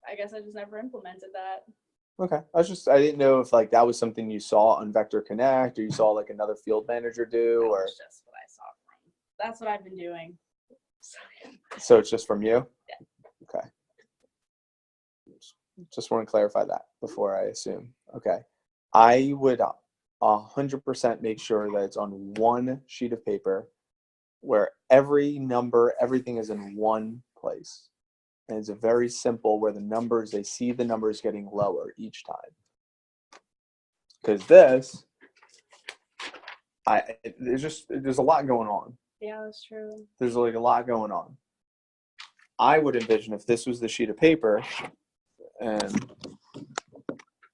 I guess I just never implemented that. Okay. I didn't know if like that was something you saw on Vector Connect or you saw like another field manager do, or That's just what I saw from. That's what I've been doing. So, so it's just from you? Okay. Just want to clarify that before I assume. Okay. I would 100% make sure that it's on one sheet of paper where every number, everything is in one place. And it's a very simple where the numbers, they see the numbers getting lower each time. Because this, there's a lot going on. yeah, that's true. There's like a lot going on. I would envision if this was the sheet of paper, and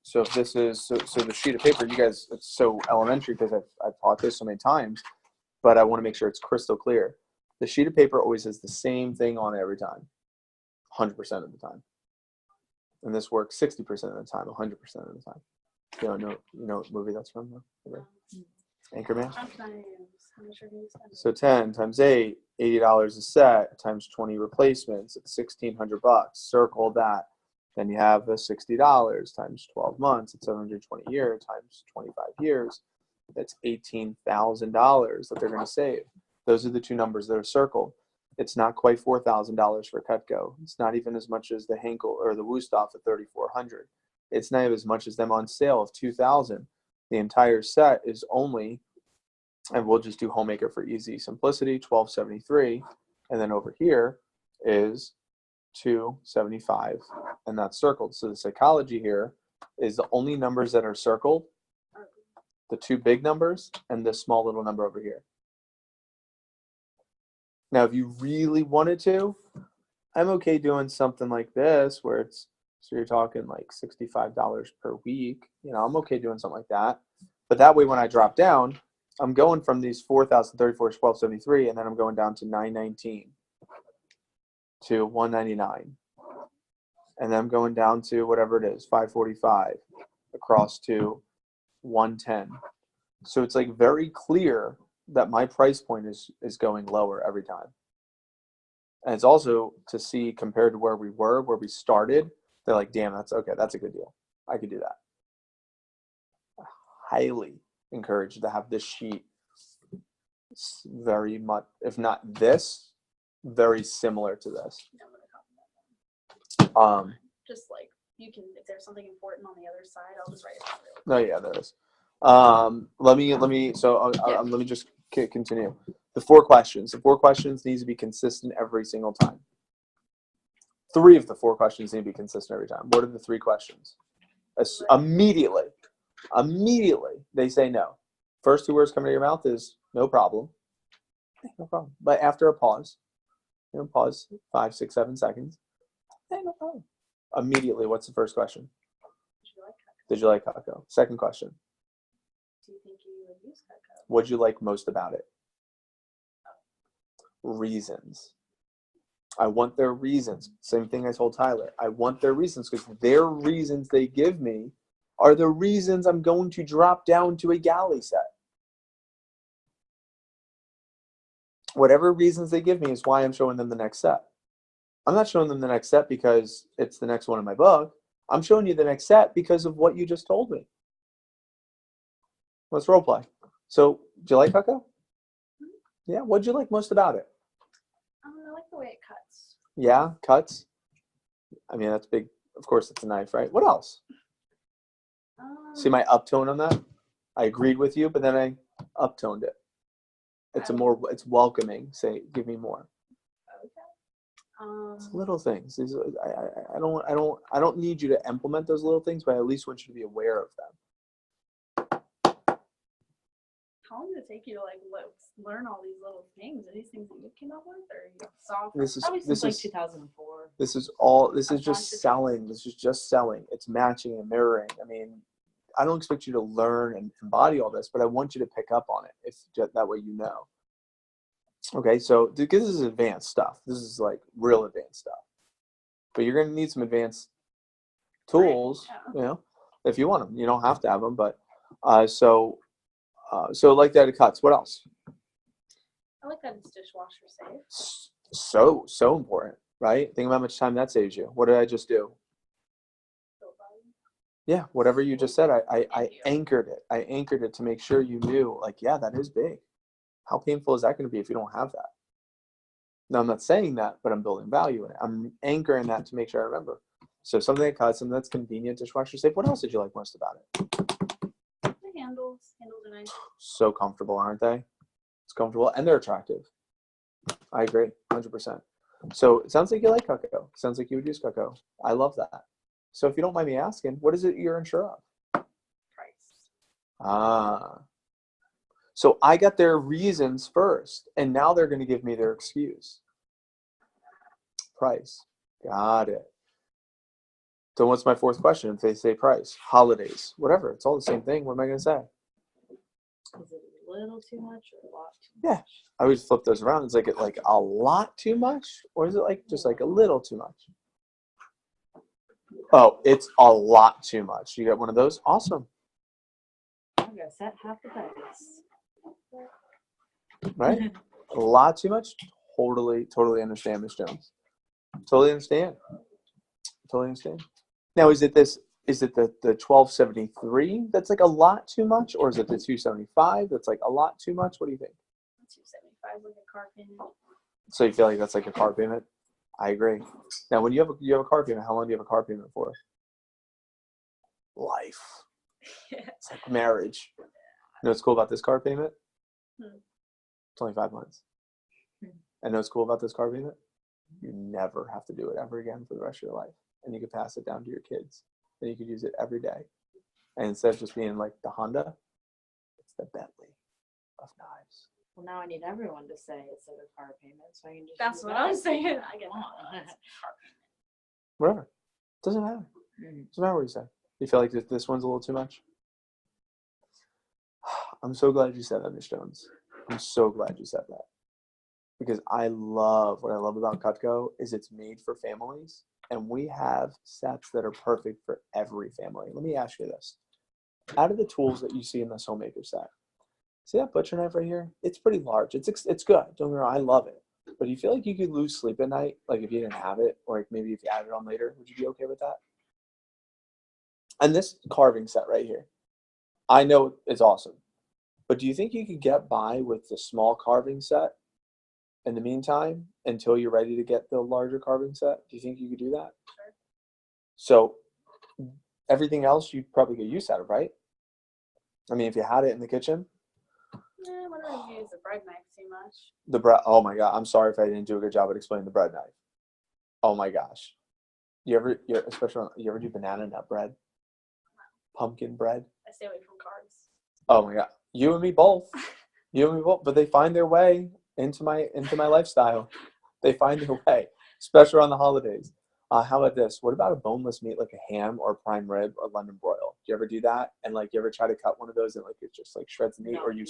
so if this is, so the sheet of paper, you guys, it's so elementary because I've taught this so many times, but I want to make sure it's crystal clear. The sheet of paper always has the same thing on it every time, 100% of the time. And this works 60% of the time, 100% of the time. You know what movie that's from? Anchorman? How much are you spending? So 10 times 8, $80 a set, times 20 replacements, it's $1,600. Circle that. Then you have the $60 times 12 months, it's 720 years times 25 years. That's $18,000 that they're going to save. Those are the two numbers that are circled. It's not quite $4,000 for Cutco. It's not even as much as the Henkel or the Wusthof at $3,400. It's not even as much as them on sale of $2,000. The entire set is only, and we'll just do Homemaker for easy simplicity, $1,273, and then over here is $275, and that's circled. So the psychology here is the only numbers that are circled, the two big numbers and this small little number over here. Now, if you really wanted to, I'm okay doing something like this where it's, so you're talking like $65 per week. You know, I'm okay doing something like that. But that way, when I drop down, I'm going from these 4,034 to 1,273, and then I'm going down to 919 to 199, and then I'm going down to whatever it is, 545 across to 110. So it's like very clear that my price point is going lower every time. And it's also to see compared to where we started, they're like, damn, that's okay. That's a good deal. I could do that. Highly encouraged to have this sheet very much, if not this, very similar to this. Just like you can, if there's something important on the other side, I'll just write it down. No, yeah, there is. Let me just continue. The four questions needs to be consistent every single time. 3 of the 4 questions need to be consistent every time. What are the 3 questions? Immediately, they say no. First 2 words coming out of your mouth is no problem. No problem. But after a pause, pause 5, 6, 7 seconds. No problem. Immediately, what's the first question? Did you like Cutco? Second question. Do you think you would use Cutco? What'd you like most about it? Reasons. I want their reasons. Same thing I told Tyler. I want their reasons because their reasons they give me are the reasons I'm going to drop down to a galley set. Whatever reasons they give me is why I'm showing them the next set. I'm not showing them the next set because it's the next one in my book. I'm showing you the next set because of what you just told me. Let's role play. So, do you like Cutco? Yeah. What'd you like most about it? I like the way it cuts. Yeah, cuts. I mean, that's big. Of course, it's a knife, right? What else? See my uptone on that? I agreed with you, but then I uptoned it. It's welcoming. Say, give me more. Okay. It's little things. These, I don't need you to implement those little things, but I at least want you to be aware of them. How long did it take you to learn all these little things? Are these things that you came up with, or you saw? Probably since like 2004. This is just selling. This is just selling. It's matching and mirroring. I mean, I don't expect you to learn and embody all this, but I want you to pick up on it. If that way you know. Okay, so because this is advanced stuff. This is like real advanced stuff. But you're going to need some advanced tools, if you want them. You don't have to have them, but so like that, it cuts. What else? I like that it's dishwasher safe. So important, right? Think about how much time that saves you. What did I just do? Yeah, whatever you just said, I Thank you. anchored it. I anchored it to make sure you knew, like, yeah, that is big. How painful is that going to be if you don't have that? Now, I'm not saying that, but I'm building value in it. I'm anchoring that to make sure I remember. So something that cuts, something that's convenient, dishwasher safe. What else did you like most about it? The handles are nice. So comfortable, aren't they? It's comfortable and they're attractive. I agree, 100%. So it sounds like you like Cutco. Sounds like you would use Cutco. I love that. So if you don't mind me asking, what is it you're unsure of? Price. Ah. So I got their reasons first, and now they're going to give me their excuse. Price. Got it. So what's my fourth question? If they say price, holidays, whatever, it's all the same thing. What am I going to say? Is it a little too much or a lot too Yeah. much? I always flip those around. It's like a lot too much, or is it like just like a little too much? Oh, it's a lot too much. You got one of those? Awesome, I'm gonna set half the price. right? A lot too much. Totally understand, Miss Jones. Totally understand. Totally understand. Now, is it this? Is it the 1273 that's like a lot too much, or is it the 275 that's like a lot too much? What do you think? 275 with a car payment. So you feel like that's like a car payment? I agree. Now, when you have a car payment, how long do you have a car payment for? Life. It's like marriage. You know what's cool about this car payment? Hmm. 25 months. And know what's cool about this car payment? You never have to do it ever again for the rest of your life. And you can pass it down to your kids. And you could use it every day. And instead of just being like the Honda, it's the Bentley of knives. Well, now I need everyone to say it's a car payment, so I can just. That's use what that. I'm saying. I get Come that. on. Whatever. Doesn't matter. Mhm. Doesn't matter what you say. You feel like this one's a little too much? I'm so glad you said that, Miss Jones. I'm so glad you said that. Because what I love about Cutco is it's made for families, and we have sets that are perfect for every family. Let me ask you this. Out of the tools that you see in this homemaker set, see that butcher knife right here? It's pretty large. It's good. Don't get me wrong, I love it. But do you feel like you could lose sleep at night, like if you didn't have it, or like maybe if you added it on later? Would you be okay with that? And this carving set right here, I know it's awesome. But do you think you could get by with the small carving set in the meantime until you're ready to get the larger carving set? Do you think you could do that? Sure. So everything else you'd probably get use out of, right? I mean, if you had it in the kitchen, What do I use the bread knife too much? the bread. Oh my God, I'm sorry if I didn't do a good job at explaining the bread knife. Oh my gosh, you ever do banana nut bread, pumpkin bread? I stay away from carbs. Oh my God, you and me both. You and me both. But they find their way into my lifestyle. They find their way, especially on the holidays. How about this? What about a boneless meat like a ham or prime rib or London broil? Do you ever do that? And like, you ever try to cut one of those and like it just like shreds the meat, No, or you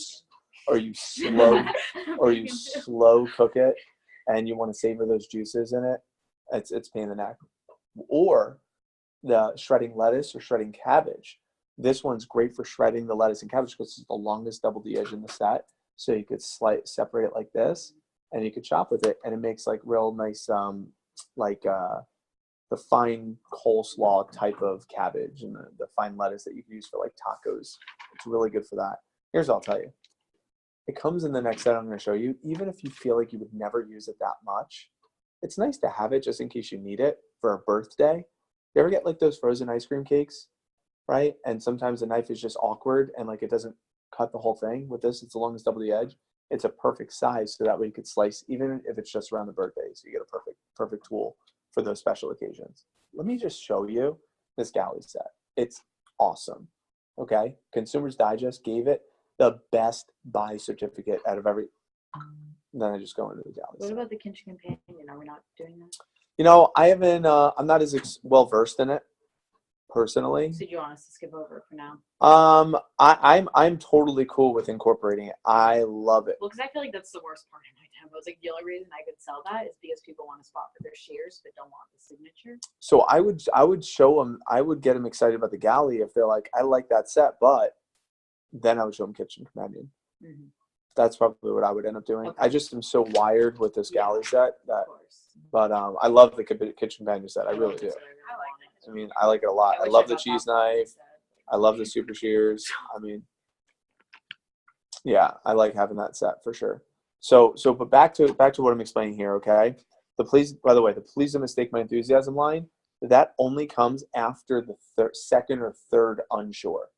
vegan. slow or you Vegan too. slow cook it, and you want to savor those juices in it? It's pain in the neck. Or the shredding lettuce or shredding cabbage. This one's great for shredding the lettuce and cabbage because it's the longest double D edge in the set. So you could separate it like this, and you could chop with it, and it makes like real nice, the fine coleslaw type of cabbage and the fine lettuce that you can use for like tacos. It's really good for that. Here's what I'll tell you. It comes in the next set I'm going to show you. Even if you feel like you would never use it that much, it's nice to have it just in case you need it for a birthday. You ever get like those frozen ice cream cakes, right? And sometimes the knife is just awkward and like it doesn't cut the whole thing. With this, it's the longest double the edge. It's a perfect size, so that way you could slice even if it's just around the birthday. So you get a perfect tool for those special occasions. Let me just show you this galley set. It's awesome. Okay, Consumers Digest gave it the best buy certificate out of every. Then I just go into the galley What set. about the kitchen companion? Are we not doing that? You know, I haven't. I'm not as well versed in it personally. So do you want us to skip over it for now? I'm totally cool with incorporating it. I love it. Well, because I feel like that's the worst part of my demo. It's like the only reason I could sell that is because people want a spot for their shears but don't want the signature. So I would show them. I would get them excited about the galley if they're like, I like that set, but then I would show them Kitchen Companion. Mm-hmm. That's probably what I would end up doing. Okay. I just am so wired with this galley set that. Of course. But I love the Kitchen Companion set. I really do. I like I mean, I like it a lot. I wish love the got cheese that one knife. instead. I love the super shears. I mean, yeah, I like having that set for sure. But back to what I'm explaining here, okay? By the way, the please don't mistake my enthusiasm line, that only comes after the second or third unsure.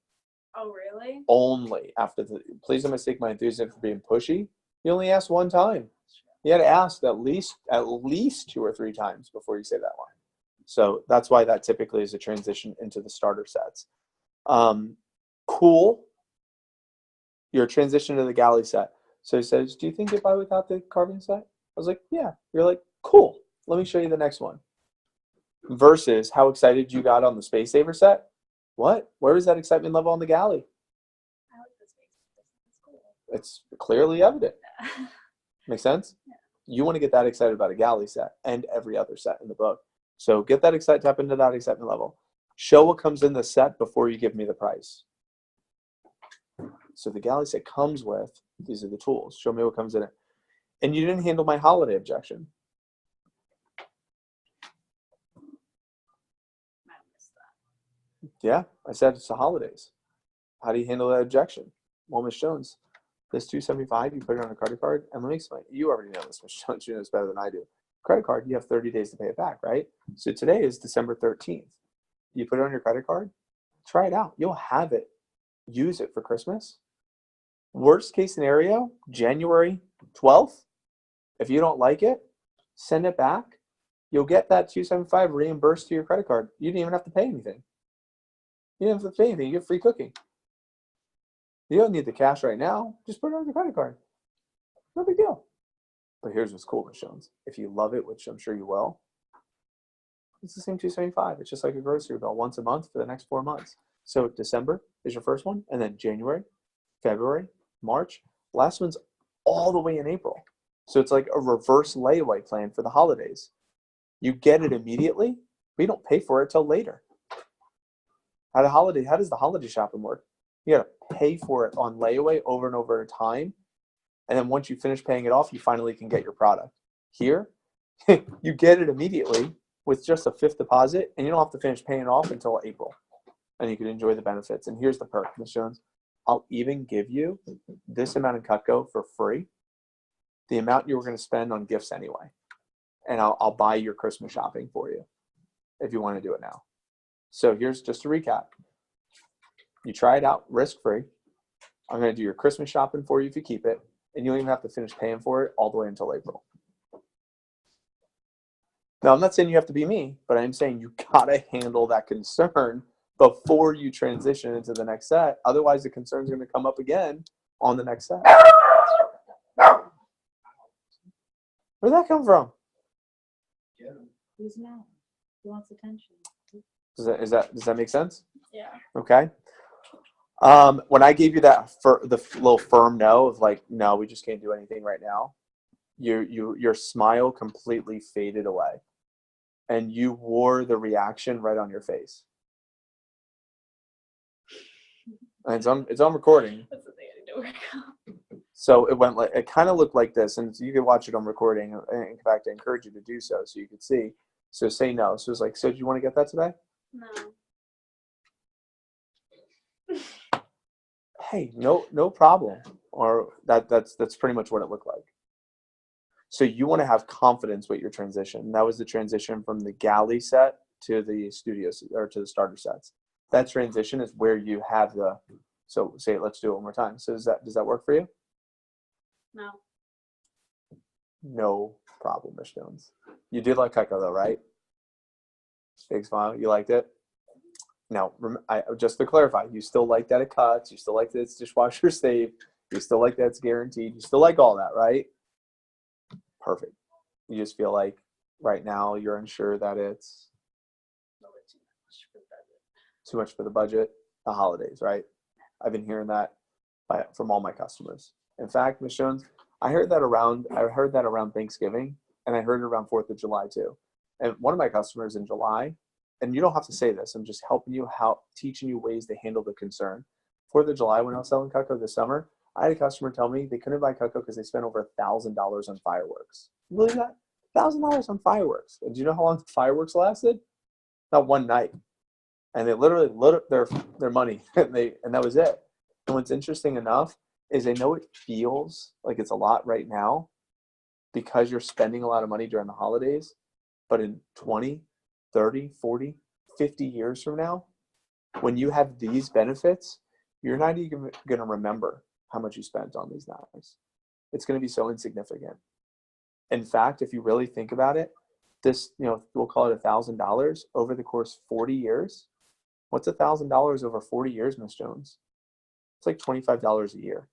Oh, really? Only after the please don't mistake my enthusiasm for being pushy. You only asked one time. You had to ask at least 2 or 3 times before you say that line. So that's why that typically is a transition into the starter sets. Cool. Your transition to the galley set. So he says, do you think you'd buy without the carving set? I was like, yeah. You're like, cool. Let me show you the next one. Versus how excited you got on the Space Saver set. What? Where is that excitement level on the galley? I like this face. It's cool. It's clearly evident. Make sense? Yeah. You want to get that excited about a galley set and every other set in the book. So get that excited, tap into that excitement level. Show what comes in the set before you give me the price. So the galley set comes with, these are the tools. Show me what comes in it. And you didn't handle my holiday objection. I missed that. Yeah, I said it's the holidays. How do you handle that objection? Well, Ms. Jones, this $275, you put it on a credit card, and let me explain. You already know this, Ms. Jones. You know this better than I do. Credit card, you have 30 days to pay it back, right? So today is December 13th. You put it on your credit card, try it out. You'll have it. Use it for Christmas. Worst case scenario, January 12th. If you don't like it, send it back. You'll get that $275 reimbursed to your credit card. You didn't even have to pay anything. You didn't have to pay anything. You get free cooking. You don't need the cash right now. Just put it on your credit card. No big deal. But here's what's cool, Ms. Jones. If you love it, which I'm sure you will, it's the same $275. It's just like a grocery bill once a month for the next 4 months. So December is your first one, and then January, February, March. Last one's all the way in April. So it's like a reverse layaway plan for the holidays. You get it immediately, but you don't pay for it till later. How does the holiday shopping work? You got to pay for it on layaway over and over at a time. And then once you finish paying it off, you finally can get your product. Here, you get it immediately with just a fifth deposit, and you don't have to finish paying it off until April. And you can enjoy the benefits. And here's the perk, Ms. Jones. I'll even give you this amount in Cutco for free, the amount you were going to spend on gifts anyway. And I'll buy your Christmas shopping for you if you want to do it now. So here's just a recap. You try it out risk-free. I'm going to do your Christmas shopping for you if you keep it. And you don't even have to finish paying for it all the way until April. Now, I'm not saying you have to be me, but I'm saying you got to handle that concern before you transition into the next set. Otherwise, the concern is going to come up again on the next set. Where'd that come from? Who's mad? Who wants attention? Does that make sense? Yeah. Okay. When I gave you that the little firm no of like, no, we just can't do anything right now, your smile completely faded away, and you wore the reaction right on your face. And it's on recording. That's the thing I need to work on. So it kind of looked like this, and you can watch it on recording. In fact, I encourage you to do so you could see. So say no. So it's like, so do you want to get that today? No. Hey, no problem. Or that's pretty much what it looked like. So you want to have confidence with your transition. That was the transition from the galley set to the studios or to the starter sets. That transition is where you have so say it, let's do it one more time. So does that work for you? No. No problem, Ms. Jones. You did like Cutco though, right? Big smile. You liked it? Now, just to clarify, you still like that it cuts. You still like that it's dishwasher safe. You still like that it's guaranteed. You still like all that, right? Perfect. You just feel like right now you're unsure that it's too much for the budget. The holidays, right? I've been hearing that from all my customers. In fact, Ms. Jones, I heard that around Thanksgiving, and I heard it around 4th of July too. And one of my customers in July, and you don't have to say this, I'm just helping you teaching you ways to handle the concern. 4th of July, when I was selling Cutco this summer, I had a customer tell me they couldn't buy Cutco because they spent over $1,000 on fireworks. You believe that? $1,000 on fireworks. And do you know how long the fireworks lasted? not one night. And they literally lit up their money and that was it. And what's interesting enough is I know it feels like it's a lot right now because you're spending a lot of money during the holidays, but in 20, 30, 40, 50 years from now, when you have these benefits, you're not even going to remember how much you spent on these knives. It's going to be so insignificant. In fact, if you really think about it, this, we'll call it $1,000 over the course of 40 years. What's $1,000 over 40 years, Miss Jones? It's like $25 a year.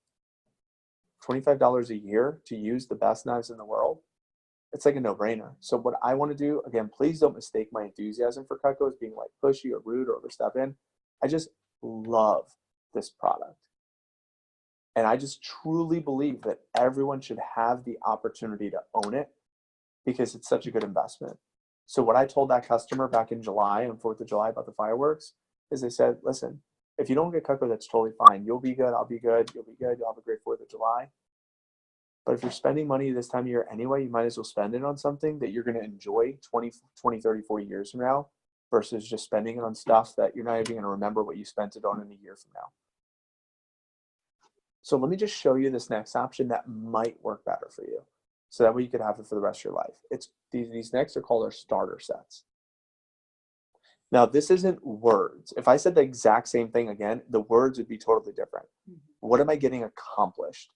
$25 a year to use the best knives in the world. It's like a no-brainer. So what I want to do, again, please don't mistake my enthusiasm for Cutco as being like pushy or rude or overstepping. I just love this product. And I just truly believe that everyone should have the opportunity to own it because it's such a good investment. So what I told that customer back in July, on 4th of July, about the fireworks, is I said, listen, if you don't get Cutco, that's totally fine. You'll be good. I'll be good. You'll be good. You'll have a great 4th of July. But if you're spending money this time of year anyway, you might as well spend it on something that you're going to enjoy 20, 30, 40 years from now versus just spending it on stuff that you're not even going to remember what you spent it on in a year from now. So let me just show you this next option that might work better for you. So that way you could have it for the rest of your life. It's these next are called our starter sets. Now, this isn't words. If I said the exact same thing again, the words would be totally different. What am I getting accomplished?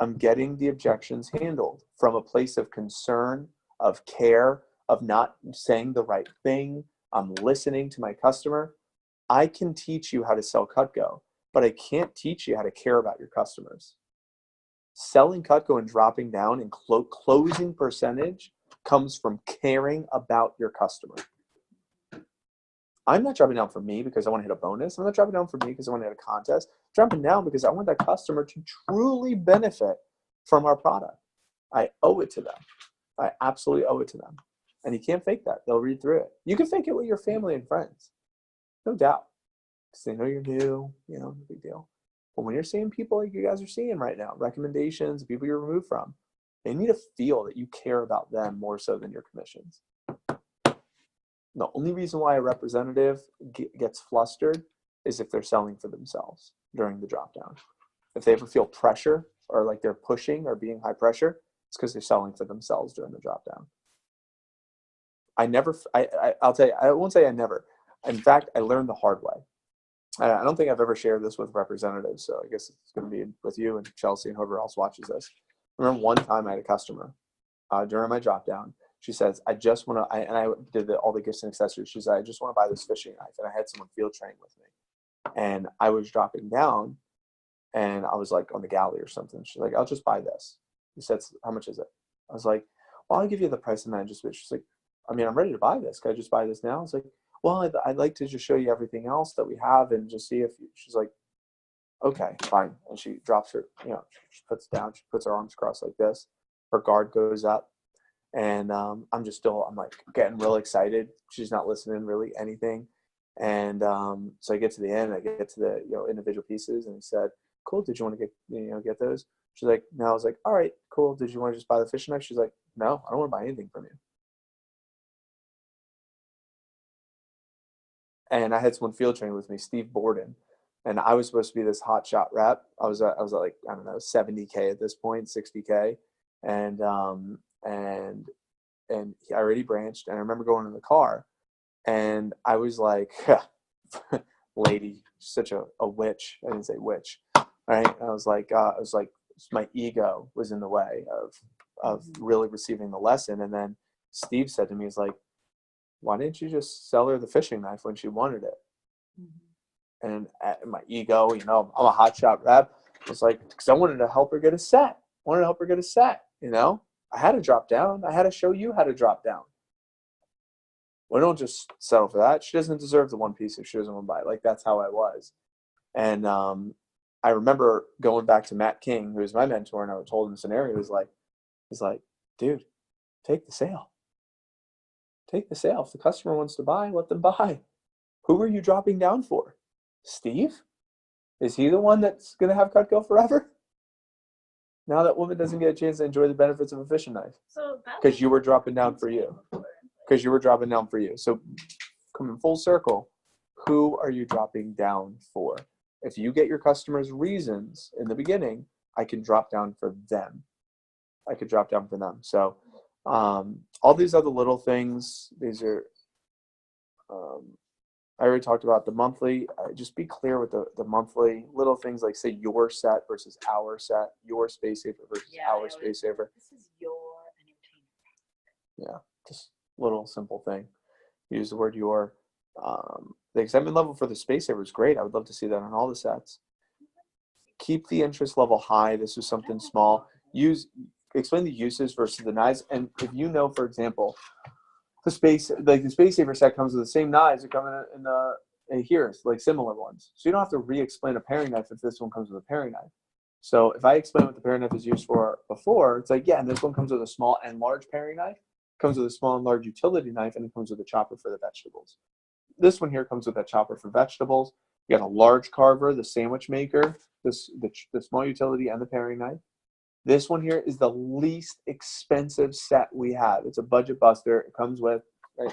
I'm getting the objections handled from a place of concern, of care, of not saying the right thing. I'm listening to my customer. I can teach you how to sell Cutco, but I can't teach you how to care about your customers. Selling Cutco and dropping down in closing percentage comes from caring about your customer. I'm not dropping down for me because I want to hit a bonus. I'm not dropping down for me because I want to hit a contest. I'm dropping down because I want that customer to truly benefit from our product. I owe it to them. I absolutely owe it to them. And you can't fake that. They'll read through it. You can fake it with your family and friends. No doubt. Because they know you're new, no big deal. But when you're seeing people like you guys are seeing right now, recommendations, people you're removed from, they need to feel that you care about them more so than your commissions. The only reason why a representative gets flustered is if they're selling for themselves during the drop down. If they ever feel pressure or like they're pushing or being high pressure, it's because they're selling for themselves during the drop down. I'll tell you, I won't say I never. In fact, I learned the hard way. I don't think I've ever shared this with representatives, so I guess it's going to be with you and Chelsea and whoever else watches this. I remember one time I had a customer during my drop down. She says, I just want to, and I did all the gifts and accessories. She said, I just want to buy this fishing knife. And I had someone field train with me. And I was dropping down and I was like on the galley or something. She's like, I'll just buy this. He said, how much is it? I was like, well, I'll give you the price. And then she's like, I'm ready to buy this. Can I just buy this now? I was like, well, I'd like to just show you everything else that we have and just see if she's like, okay, fine. And she drops her, she puts down, she puts her arms crossed like this. Her guard goes up. And I'm like getting real excited. She's not listening really anything. And so I get to the end, I get to the individual pieces, and he said, cool, did you want to get those? She's like, no. I was like, all right, cool. Did you want to just buy the fishing knife? She's like, no, I don't want to buy anything from you. And I had someone field train with me, Steve Borden. And I was supposed to be this hot shot rep. I was at like, I don't know, 70K at this point, 60K. And I already branched, and I remember going in the car, and I was like, lady, such a witch. I didn't say witch, right? I was like, my ego was in the way of really receiving the lesson. And then Steve said to me, he's like, why didn't you just sell her the fishing knife when she wanted it? And my ego, I'm a hotshot rep. I was like, because I wanted to help her get a set. I had to drop down. I had to show you how to drop down. We don't just settle for that. She doesn't deserve the one piece if she doesn't want to buy it. Like, that's how I was. And I remember going back to Matt King, who was my mentor, and I told him the scenario. He's like, dude, take the sale. Take the sale. If the customer wants to buy, let them buy. Who are you dropping down for? Steve? Is he the one that's going to have Cutco forever? Now that woman doesn't get a chance to enjoy the benefits of a fishing knife. So because you were dropping down for you. So coming full circle. Who are you dropping down for? If you get your customers' reasons in the beginning, I can drop down for them. So all these other little things, these are, I already talked about the monthly. Just be clear with the monthly little things like say your set versus our set, your space saver versus our space saver. This is your entertainment. Just little simple thing. Use the word your. The excitement level for the space saver is great. I would love to see that on all the sets. Keep the interest level high. This is something small. Explain the uses versus the knives. And if you know, for example, the space saver set comes with the same knives that come in here, like similar ones. So you don't have to re-explain a paring knife if this one comes with a paring knife. So if I explain what the paring knife is used for before, it's like, yeah, and this one comes with a small and large paring knife, comes with a small and large utility knife, and it comes with a chopper for the vegetables. This one here comes with a chopper for vegetables. You got a large carver, the sandwich maker, the small utility, and the paring knife. This one here is the least expensive set we have. It's a budget buster. It comes with. Right?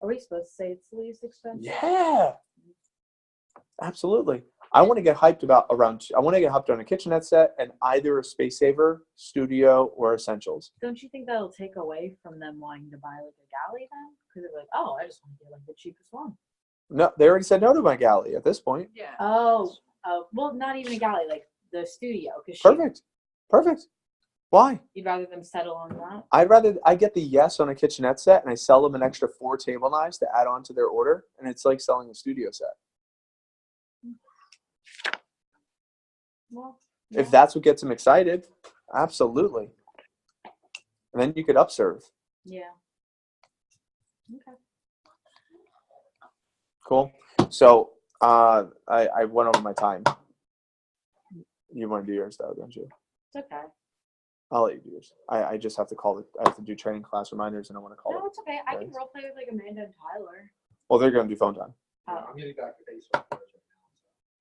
Are we supposed to say it's the least expensive? Yeah, absolutely. I want to get hyped on a kitchenette set and either a space saver, studio, or essentials. Don't you think that'll take away from them wanting to buy like a galley then? Because they're like, oh, I just want to get like the cheapest one. No, they already said no to my galley at this point. Yeah. Oh, well, not even a galley, like the studio. Perfect. Why? You'd rather them settle on that? I get the yes on a kitchenette set and I sell them an extra 4 table knives to add on to their order, and it's like selling a studio set. Well, If that's what gets them excited, absolutely. And then you could upserve. yeah. Okay. Cool. So I went over my time. You want to do yours though, don't you? It's okay. I'll let you do yours. I just have to call it. I have to do training class reminders, and I want to call No, it. it's okay. I can Right. role play with like Amanda and Tyler. Well, they're going to do phone time. I'm getting back to Facebook right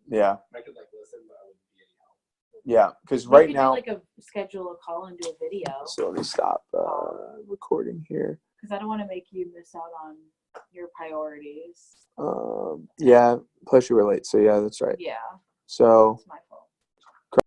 now, Yeah, so I could like listen, but I wouldn't be any help. yeah. Because We right could now, do, like schedule a call and do a video so let me stop recording here. because I don't want to make you miss out on your priorities. Yeah. Plus, you were late, so yeah, that's right. Yeah, So it's my